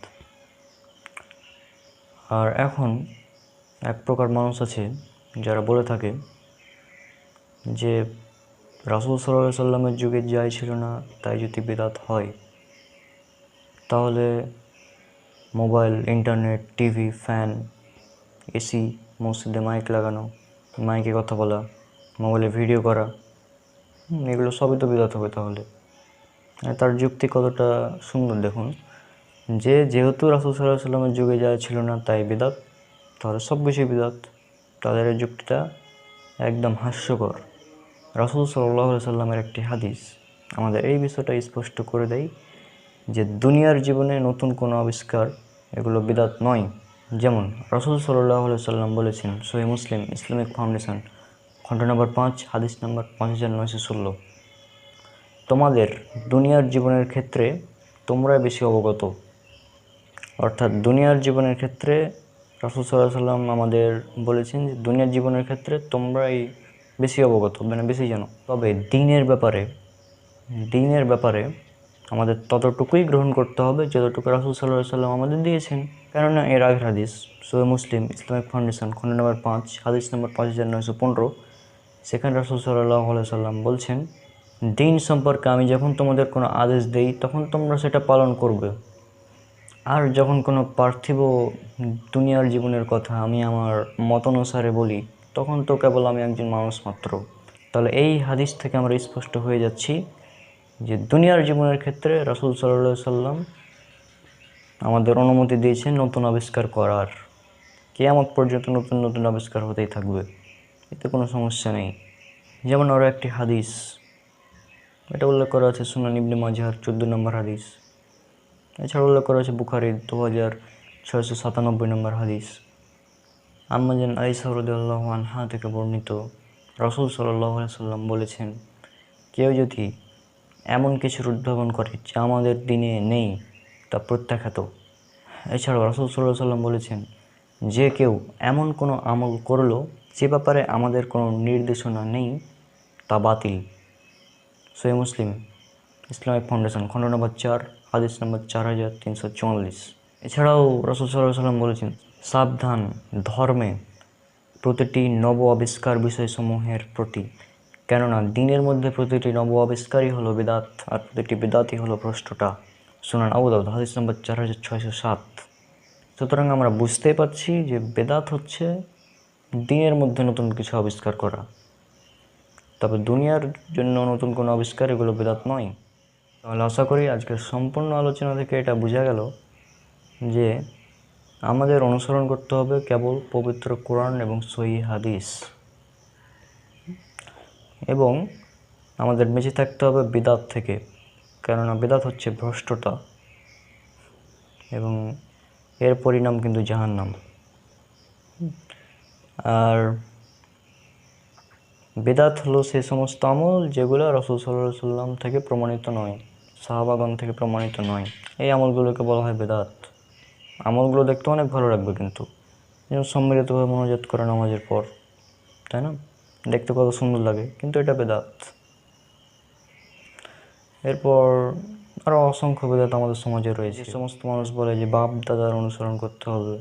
আর এখন এক প্রকার মানুষ আছে যারা বলে থাকে যে রাসূল সাল্লাল্লাহু আলাইহি সাল্লামের যুগে যাই ছিল না তাই যদি বিদআত হয়, তাহলে mobile, internet, TV, fan, AC, মসজিদে মাইক লাগানো, মাইকে কথা বলা, মোবাইলে ভিডিও করা, এগুলো সবই তো বিদআত হবে তাহলে। তার যুক্তি কতটা সুন্দর দেখুন, যেহেতু রাসূল সাল্লাল্লাহু আলাইহি সাল্লামের যুগে যা ছিল না তাই বিদআত, তাহলে সব কিছুই বিদআত। তাদের এই যুক্তিটা একদম হাস্যকর। রাসূল সাল্লাল্লাহু আলাইহি সাল্লামের একটি হাদিস আমাদের এই বিষয়টা স্পষ্ট করে দেয় যে দুনিয়ার জীবনে নতুন কোনো আবিষ্কার এগুলো বিদআত নয়। যেমন রাসূল সাল্লাল্লাহু আলাইহি সাল্লাম বলেছেন, সহিহ মুসলিম ইসলামিক ফাউন্ডেশন খণ্ড নম্বর 5 হাদিস নম্বর 5916, তোমাদের দুনিয়ার জীবনের ক্ষেত্রে তোমরাই বেশি অবগত। অর্থাৎ দুনিয়ার জীবনের ক্ষেত্রে রাসূল সাল্লাল্লাহু আলাইহি সাল্লাম আমাদের বলেছেন যে দুনিয়ার জীবনের ক্ষেত্রে তোমরাই বেশি অবগত, মানে বেশি জানো। তবে দিনের ব্যাপারে আমাদের ততটুকুই গ্রহণ করতে হবে যতটুকু রাসূল সাল্লাল্লাহু আলাইহি সাল্লাম আমাদের দিয়েছেন। কেননা এর আগের হাদিস সহিহ মুসলিম ইসলামিক ফাউন্ডেশন খণ্ড নম্বর 5 হাদিস নম্বর 5915, সেখানে রাসূল সাল্লাল্লাহু আলাইহি সাল্লাম বলছেন, দিন সম্পর্কে আমি যখন তোমাদের কোনো আদেশ দেই তখন তোমরা সেটা পালন করবে, আর যখন কোনো পার্থিব দুনিয়ার জীবনের কথা আমি আমার মতানুসারে বলি তখন তো কেবল আমি একজন মানুষ মাত্র। তাহলে এই হাদিস থেকে আমরা স্পষ্ট হয়ে যাচ্ছি যে দুনিয়ার জীবনের ক্ষেত্রে রাসূল সাল্লাল্লাহু আলাইহি সাল্লাম আমাদের অনুমতি দিয়েছেন নতুন আবিষ্কার করার। কিয়ামত পর্যন্ত নতুন নতুন আবিষ্কার হতেই থাকবে, এতে কোনো সমস্যা নেই। যেমন আরও একটি হাদিস, এটা উল্লেখ করা আছে সুনান ইবনে মাজাহর 14 নম্বর হাদিস, এছাড়া উল্লেখ করা আছে বুখারীর 2697 নম্বর হাদিস। আম্মা জান আয়েশা রাদিয়াল্লাহু আনহা থেকে বর্ণিত, রাসূল সাল্লাল্লাহু আলাইহি সাল্লাম বলেছেন, কেউ যদি এমন কিছুর উদ্ভাবন করে যা আমাদের দিনে নেই তা প্রত্যাখ্যাত। এছাড়াও রাসূল সাল্লাল্লাহু আলাইহি সাল্লাম বলেছেন, যে কেউ এমন কোনো আমল করলো যে ব্যাপারে আমাদের কোনো নির্দেশনা নেই তা বাতিল। সহিহ মুসলিম ইসলামিক ফাউন্ডেশন খণ্ড নম্বর 4 হাদিস নম্বর 4344। এছাড়াও রাসূল সাল্লাল্লাহু আলাইহি সাল্লাম বলেছেন, সাবধান ধর্মে প্রতিটি নব আবিষ্কার বিষয়সমূহের প্রতি, কেননা দিনের মধ্যে প্রতিটি নব আবিষ্কারই হলো বিদআত, আর প্রতিটি বিদআতই হলো ভ্রষ্টতা। সুনান আবু দাউদ হাদিস নম্বর 4607। সুতরাং আমরা বুঝতেই পারছি যে বিদআত হচ্ছে দিনের মধ্যে নতুন কিছু আবিষ্কার করা, তবে দুনিয়ার জন্য নতুন কোনো আবিষ্কার এগুলো বিদআত নয়। তাহলে আশা করি আজকের সম্পূর্ণ আলোচনা থেকে এটা বোঝা গেল যে আমাদের অনুসরণ করতে হবে কেবল পবিত্র কোরআন এবং সহিহ হাদিস, এবং আমাদের বেঁচে থাকতে হবে বিদআত থেকে, কেননা বিদআত হচ্ছে ভ্রষ্টতা এবং এর পরিণাম কিন্তু জাহান্নাম। আর বিদআত হলো সেই সমস্ত আমল যেগুলো রাসূল সাল্লাল্লাহু আলাইহি সাল্লাম থেকে প্রমাণিত নয়, সাহাবাগণ থেকে প্রমাণিত নয়, এই আমলগুলোকে বলা হয় বিদআত। আমলগুলো দেখতে অনেক ভালো লাগবে কিন্তু, যেমন সম্মিলিতভাবে মোনাজাত করে নামাজের পর, তাই না? দেখতে কত সুন্দর লাগে, কিন্তু এটা বেদাত। এরপর আরও অসংখ্য বেদাত আমাদের সমাজে রয়েছে। যে সমস্ত মানুষ বলে যে বাপ দাদার অনুসরণ করতে হবে,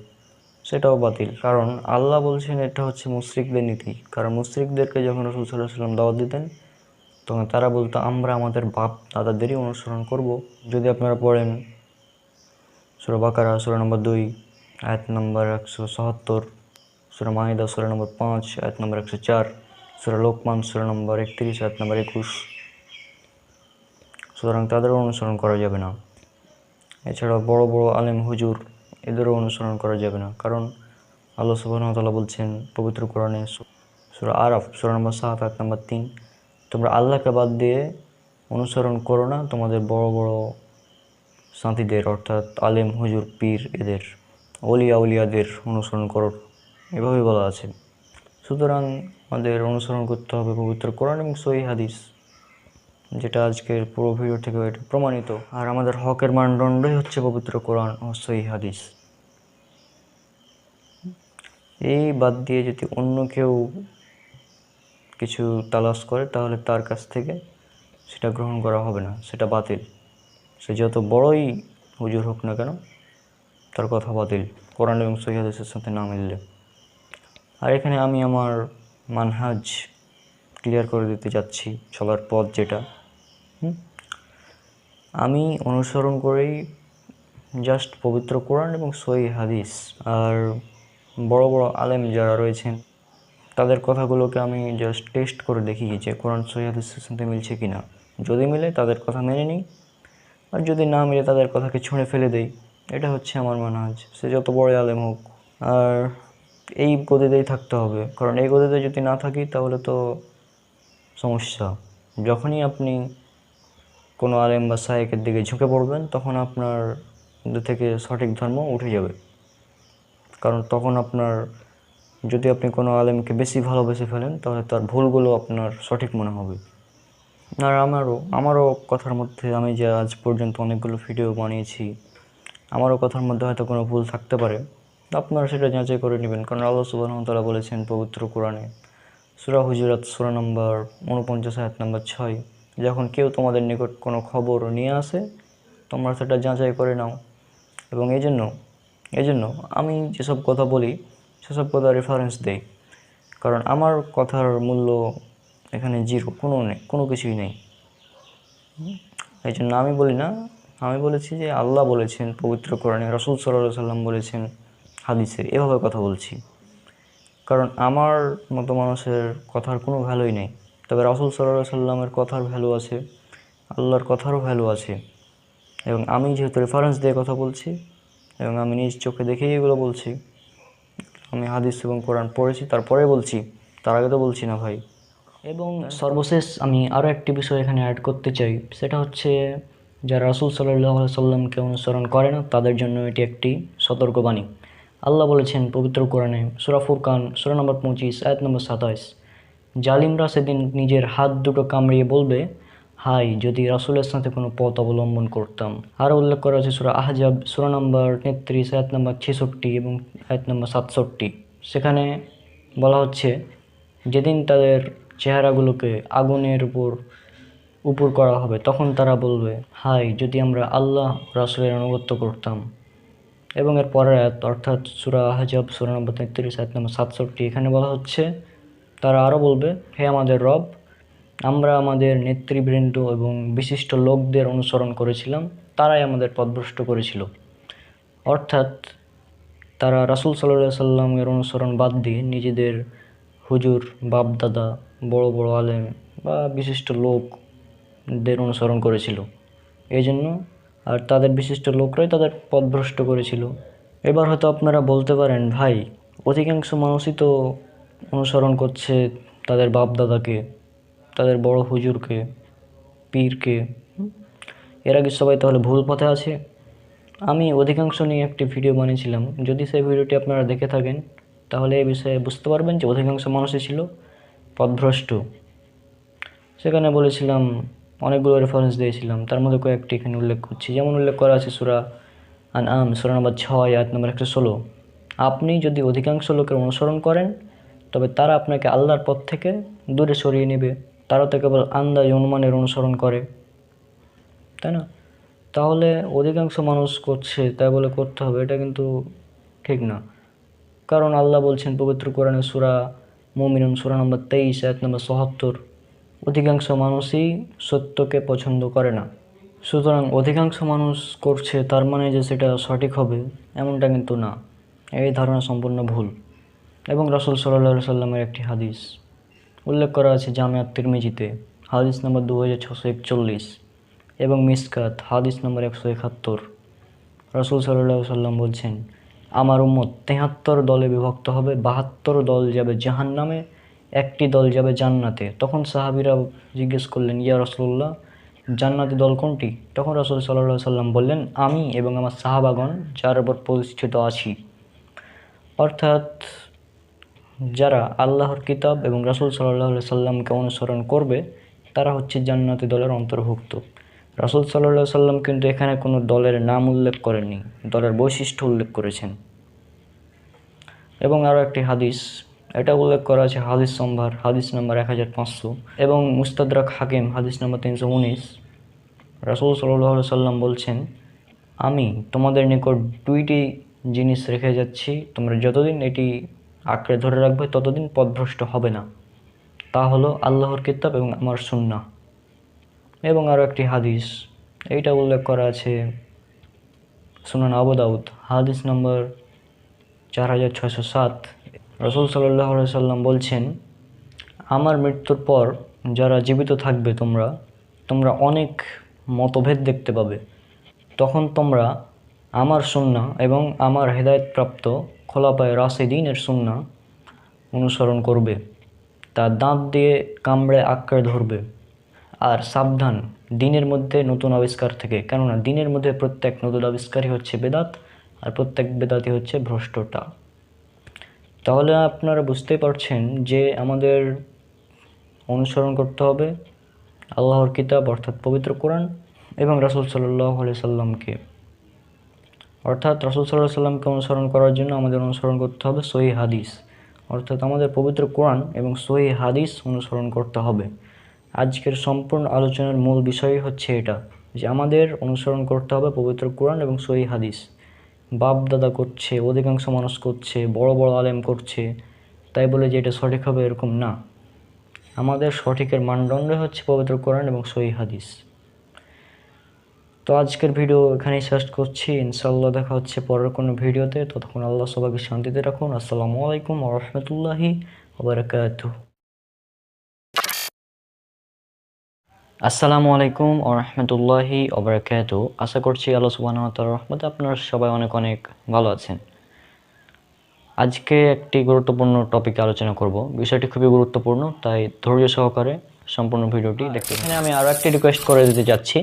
সেটাও বাতিল। কারণ আল্লাহ বলছেন এটা হচ্ছে মুশরিকদের নীতি। কারণ মুশরিকদেরকে যখন রাসূল সাল্লাল্লাহু আলাইহি ওয়াসাল্লাম দাওয়াত দিতেন, তখন তারা বলতো আমরা আমাদের বাপ দাদাদেরই অনুসরণ করব। যদি আপনারা পড়েন সূরা বাকারা সূরা নম্বর 2 আয়াত নম্বর 177, সূরা মাইদা সূরা নম্বর 5 আয়াত নম্বর 104, সূরা লোকমান সূরা নম্বর 31 আয়াত নম্বর 21। সুতরাং তাদেরও অনুসরণ করা যাবে না। এছাড়াও বড় বড় আলেম হুজুর, এদেরও অনুসরণ করা যাবে না। কারণ আল্লাহ সুবহানাহু ওয়া তাআলা বলছেন পবিত্র কোরআনে সূরা আরাফ সূরা নম্বর 7 আয়াত নম্বর 3, তোমরা আল্লাহকে বাদ দিয়ে অনুসরণ করো না তোমাদের বড় বড় সাথীদের, অর্থাৎ আলেম হুজুর পীর, এদের উলিয়াদের অনুসরণ করো, এভাবেই বলা আছে। সুতরাং আমাদের অনুসরণ করতে হবে পবিত্র কোরআন এবং সহিহ হাদিস, যেটা আজকের পুরো ভিডিও থেকে এটা প্রমাণিত। আর আমাদের হকের মানদণ্ডই হচ্ছে পবিত্র কোরআন ও সহিহ হাদিস। এই বাদ দিয়ে যদি অন্য কেউ কিছু তালাশ করে, তাহলে তার কাছ থেকে সেটা গ্রহণ করা হবে না, সেটা বাতিল। সে যত বড়ই হুজুর হোক না কেন, তার কথা বাতিল কোরআন এবং সহিহ হাদিসের সাথে না মিললে। আর এখানে আমি আমার মানহাজ ক্লিয়ার করে দিতে যাচ্ছি, চলার পথ যেটা আমি অনুসরণ করেই জাস্ট পবিত্র কোরআন এবং সহিহ হাদিস। আর বড় বড় আলেম যারা রয়েছেন তাদের কথাগুলোকে আমি জাস্ট টেস্ট করে দেখি যে কোরআন সহিহ হাদিসের সাথে মিলছে কি না। যদি মিলে তাদের কথা মেনে নিই, আর যদি না মিলে তাদের কথাকে ছুঁড়ে ফেলে দেই। এটা হচ্ছে আমার মানহাজ, সে যত বড় আলেম হোক। আর এই গদিতেই থাকতে হবে, কারণ এই গদিতে যদি না থাকি তাহলে তো সমস্যা। যখনই আপনি কোনো আলেম বা শায়েখের দিকে ঝুঁকে পড়বেন, তখন আপনার মধ্যে থেকে সঠিক ধর্ম উঠে যাবে। কারণ তখন আপনার, যদি আপনি কোনো আলেমকে বেশি ভালোবেসে ফেলেন, তাহলে তার ভুলগুলো আপনার সঠিক মনে হবে। আর আমারও কথার মধ্যে, আমি যে আজ পর্যন্ত অনেকগুলো ভিডিও বানিয়েছি, আমারও কথার মধ্যে হয়তো কোনো ভুল থাকতে পারে। আপনারা সেটা যাচাই করে নেবেন। কারণ আল্লাহ সুবহানাহু ওয়া তাআলা বলেছেন পবিত্র কোরআনে সূরা হুজুরাত সূরা নম্বর 49 আয়াত নম্বর 6, যখন কেউ তোমাদের নিকট কোনো খবর নিয়ে আসে, তোমরা সেটা যাচাই করে নাও। এবং এই জন্য আমি যেসব কথা বলি সেসব কথা রেফারেন্স দেই, কারণ আমার কথার মূল্য এখানে জিরো, কোনো কিছুই নেই। এই জন্য আমি বলি না, আমি বলেছি যে আল্লাহ বলেছেন পবিত্র কোরআনে, রাসূল সাল্লাল্লাহু আলাইহি সাল্লাম বলেছেন হাদিসে, এভাবে কথা বলছি। কারণ আমার মতো মানুষের কথার কোনো ভ্যালুই নেই, তবে রাসূল সাল্লাল্লাহু আলাইহি সাল্লামের কথার ভ্যালু আছে, আল্লাহর কথারও ভ্যালু আছে। এবং আমি যেহেতু রেফারেন্স দিয়ে কথা বলছি এবং আমি নিজ চোখে দেখেই এগুলো বলছি, আমি হাদিস এবং কোরআন পড়েছি তারপরে বলছি, তার আগে তো বলছি না ভাই। এবং সর্বশেষ আমি আরও একটি বিষয় এখানে অ্যাড করতে চাই, সেটা হচ্ছে যারা রাসূল সাল্লাল্লাহু আলাইহি সাল্লামকে অনুসরণ করে না, তাদের জন্য এটি একটি সতর্কবাণী। আল্লাহ বলেছেন পবিত্র কোরআনে সূরা ফুরকান সূরা নম্বর 25 আয়াত নম্বর 27, জালিমরা সেদিন নিজের হাত দুটো কামড়িয়ে বলবে, হাই যদি রাসূলের সাথে কোনো পথ অবলম্বন করতাম। আরও উল্লেখ করা আছে সূরা আহজাব সূরা নম্বর 33 আয়াত নম্বর 66 এবং আয়াত নম্বর 67। সেখানে বলা হচ্ছে যেদিন তাদের চেহারাগুলোকে আগুনের উপর করা হবে, তখন তারা বলবে, হাই যদি আমরা আল্লাহ রাসূলের আনুগত্য করতাম। এবং এর পরের আয়াত অর্থাৎ সূরা আহজাব সূরা নম্বর 33 আয়াত নম্বর 67, এখানে বলা হচ্ছে তারা আরও বলবে, হে আমাদের রব, আমরা আমাদের নেতৃবৃন্দ এবং বিশিষ্ট লোকদের অনুসরণ করেছিলাম, তারাই আমাদের পথভ্রষ্ট করেছিল। অর্থাৎ তারা রাসূল সাল্লাল্লাহু আলাইহি সাল্লামের অনুসরণ বাদ দিয়ে নিজেদের হুজুর, বাপদাদা, বড় বড় আলেম বা বিশিষ্ট লোকদের অনুসরণ করেছিল। এই জন্য আর তাদের বিশিষ্ট লোকরাই তাদের পথভ্রষ্ট করেছিল। এবার হয়তো আপনারা বলতে পারেন, ভাই অধিকাংশ মানুষই তো অনুসরণ করছে তাদের বাপদাদাকে, তাদের বড় হুজুরকে, পীরকে। এরা কি সবাই তাহলে ভুল পথে আছে? আমি অধিকাংশ নিয়ে একটি ভিডিও বানিয়েছিলাম, যদি সেই ভিডিওটি আপনারা দেখে থাকেন তাহলে এই বিষয়ে বুঝতে পারবেন যে অধিকাংশ মানুষই ছিল পথভ্রষ্ট। সেখানে বলেছিলাম, অনেকগুলো রেফারেন্স দিয়েছিলাম, তার মধ্যে কয়েকটি এখানে উল্লেখ করছি। যেমন উল্লেখ করা আছে সূরা আনআম সূরা নম্বর 6 আয়াত নম্বর 116, আপনি যদি অধিকাংশ লোকের অনুসরণ করেন তবে তারা আপনাকে আল্লাহর পথ থেকে দূরে সরিয়ে নেবে, তারা তো কেবল আন্দাজ অনুমানের অনুসরণ করে, তাই না? তাহলে অধিকাংশ মানুষ করছে তাই বলে করতে হবে, এটা কিন্তু ঠিক না। কারণ আল্লাহ বলছেন পবিত্র কোরআনে সূরা মুমিনুন সূরা নম্বর 23 আয়াত নম্বর 77, অধিকাংশ মানুষই সত্যকে পছন্দ করে না। সুতরাং অধিকাংশ মানুষ করছে তার মানে যে সেটা সঠিক হবে এমনটা কিন্তু না, এই ধারণা সম্পূর্ণ ভুল। এবং রাসূল সাল্লাল্লাহু আলাইহি সাল্লামের একটি হাদিস উল্লেখ করা আছে জামে আত-তিরমিজিতে, হাদিস নম্বর 2641, এবং মিসকাত হাদিস নম্বর 171। রাসূল সাল্লাল্লাহু আলাইহি সাল্লাম বলছেন, আমার উম্মত 73 দলে বিভক্ত হবে, 72 দল যাবে জাহান্নামে, একটি দল যাবে জান্নাতে। তখন সাহাবীরা জিজ্ঞেস করলেন, ইয়া রাসূলুল্লাহ, জান্নাতি দল কোনটি? তখন রাসূল সাল্লাল্লাহু আলাইহি সাল্লাম বললেন, আমি এবং আমার সাহাবাগণ যার উপর প্রতিষ্ঠিত আছি। অর্থাৎ যারা আল্লাহর কিতাব এবং রাসূল সাল্লাল্লাহু আলাইহি সাল্লামকে অনুসরণ করবে তারা হচ্ছে জান্নাতি দলের অন্তর্ভুক্ত। রাসূল সাল্লাল্লাহু আলাইহি সাল্লাম কিন্তু এখানে কোনো দলের নাম উল্লেখ করেননি, দলের বৈশিষ্ট্য উল্লেখ করেছেন। এবং আরও একটি হাদিস, এটা উল্লেখ করা আছে হাদিস সম্ভার হাদিস নম্বর 1500 এবং মুস্তাদরাক হাকিম হাদিস নম্বর 319। রাসূল সাল্লাল্লাহু আলাইহি সাল্লাম বলছেন, আমি তোমাদের নিকট দুইটি জিনিস রেখে যাচ্ছি, তোমরা যতদিন এটি আঁকড়ে ধরে রাখবে ততদিন পথভ্রষ্ট হবে না। তা হলো আল্লাহর কিতাব এবং আমার সুন্নাহ। এবং আরও একটি হাদিস, এইটা উল্লেখ করা আছে সুনান আবু দাউদ হাদিস নম্বর 4607। রাসূল সাল্লাল্লাহু আলাইহি সাল্লাম বলছেন, আমার মৃত্যুর পর যারা জীবিত থাকবে তোমরা অনেক মতভেদ দেখতে পাবে। তখন তোমরা আমার সুন্নাহ এবং আমার হেদায়েতপ্রাপ্ত খোলাফায়ে রাশিদিনের সুন্নাহ অনুসরণ করবে, তা দাঁত দিয়ে কামড়ে আঁকড়ে ধরবে। আর সাবধান দিনের মধ্যে নতুন আবিষ্কার থেকে, কেননা দিনের মধ্যে প্রত্যেক নতুন আবিষ্কারই হচ্ছে বেদাত, আর প্রত্যেক বেদাতই হচ্ছে ভ্রষ্টতা। তাহলে আপনারা বুঝতেই পারছেন যে আমাদের অনুসরণ করতে হবে আল্লাহর কিতাব অর্থাৎ পবিত্র কোরআন এবং রাসূল সাল্লাল্লাহু আলাইহি সাল্লামকে। অর্থাৎ রাসূল সাল্লাল্লাহু আলাইহি সাল্লামকে অনুসরণ করার জন্য আমাদের অনুসরণ করতে হবে সহিহ হাদিস, অর্থাৎ আমাদের পবিত্র কোরআন এবং সহিহ হাদিস অনুসরণ করতে হবে। আজকের সম্পূর্ণ আলোচনার মূল বিষয়ই হচ্ছে এটা, যে আমাদের অনুসরণ করতে হবে পবিত্র কোরআন এবং সহিহ হাদিস। বাপ দাদা করছে, অধিকাংশ মানুষ করছে, বড় বড় আলেম করছে, তাই বলে যে এটা সঠিক হবে এরকম না। আমাদের সঠিকের মানদণ্ড হচ্ছে পবিত্র কোরআন এবং সহিহ হাদিস। তো আজকের ভিডিও এখানেই শেষ করছি, ইনশাআল্লাহ দেখা হচ্ছে পরের কোনো ভিডিওতে। ততক্ষণ আল্লাহ সবাইকে শান্তিতে রাখুন। আসসালামু আলাইকুম ওয়া রাহমাতুল্লাহি ওয়া বারাকাতুহু। আসসালামু আলাইকুম ওয়া রাহমাতুল্লাহি ওয়া বারাকাতুহু। আশা করছি আল্লাহ সুবহানাহু ওয়া তাআলার রহমতে আপনারা সবাই অনেক অনেক ভালো আছেন। আজকে একটি গুরুত্বপূর্ণ টপিকে আলোচনা করব। বিষয়টি খুবই গুরুত্বপূর্ণ, তাই ধৈর্য সহকারে সম্পূর্ণ ভিডিওটি দেখতে। এখানে আমি আরও একটি রিকোয়েস্ট করে দিতে চাচ্ছি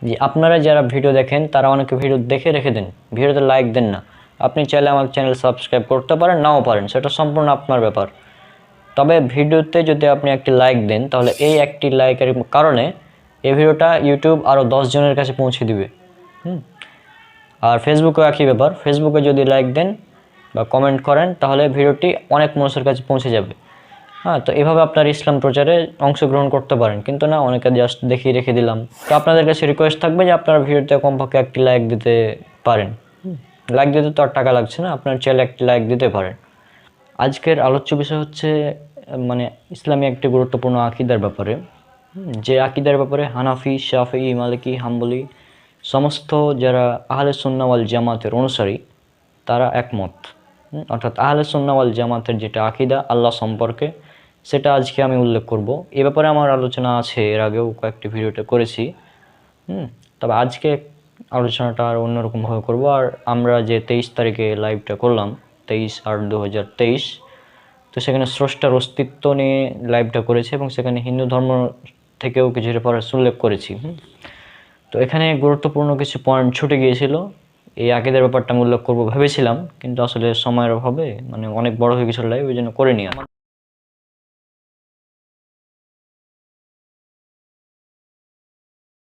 যে আপনারা যারা ভিডিও দেখেন তারা অনেকে ভিডিও দেখে রেখে দেন, ভিডিওতে লাইক দেন না। আপনি চাইলে আমার চ্যানেল সাবস্ক্রাইব করতে পারেন, নাও পারেন, সেটা সম্পূর্ণ আপনার ব্যাপার। তবে ভিডিওতে যদি আপনি একটি লাইক দেন তাহলে এই একটি লাইকের কারণে এই ভিডিওটা ইউটিউব আরও 10 জনের কাছে পৌঁছে দিবে। আর ফেসবুকেও একই ব্যাপার, ফেসবুকে যদি লাইক দেন বা কমেন্ট করেন তাহলে ভিডিওটি অনেক মানুষের কাছে পৌঁছে যাবে। তো এভাবে আপনার ইসলাম প্রচারে অংশগ্রহণ করতে পারেন, কিন্তু না, অনেকে জাস্ট দেখিয়ে রেখে দিলাম। তো আপনাদের কাছে রিকোয়েস্ট থাকবে যে আপনারা ভিডিওতে কমপক্ষে একটি লাইক দিতে পারেন। লাইক দিতে তো আর টাকা লাগছে না, আপনার চাইলে একটি লাইক দিতে পারেন। আজকের আলোচ্য বিষয় হচ্ছে মানে ইসলামী একটি গুরুত্বপূর্ণ আকীদার ব্যাপারে, যে আকীদার ব্যাপারে হানাফি, শাফিঈ, মালিকি, হাম্বলি সমস্ত যারা আহলে সুন্নাহ ওয়াল জামাতের অনুসারী তারা একমত। অর্থাৎ আহলে সুন্নাহ ওয়াল জামাতের যেটা আকীদা আল্লাহ সম্পর্কে, সেটা আজকে আমি উল্লেখ করব। এ ব্যাপারে আমার আলোচনা আছে, এর আগেও কয়েকটি ভিডিওতে করেছি। তবে আজকে আলোচনাটা আর অন্যরকমভাবে করব। আর আমরা যে 23 তারিখে লাইভটা করলাম, 23/8/2023, তো সেখানে স্রষ্টার অস্তিত্ব নিয়ে লাইভটা করেছি এবং সেখানে হিন্দু ধর্ম থেকেও কিছু রেফারেন্স উল্লেখ করেছি। তো এখানে গুরুত্বপূর্ণ কিছু পয়েন্ট ছুটে গিয়েছিল। এই আকিদের ব্যাপারটা আমি উল্লেখ করবো ভেবেছিলাম, কিন্তু আসলে সময়ের অভাবে মানে অনেক বড় হয়ে গেছিল লাইভ, ওই জন্য করিনি।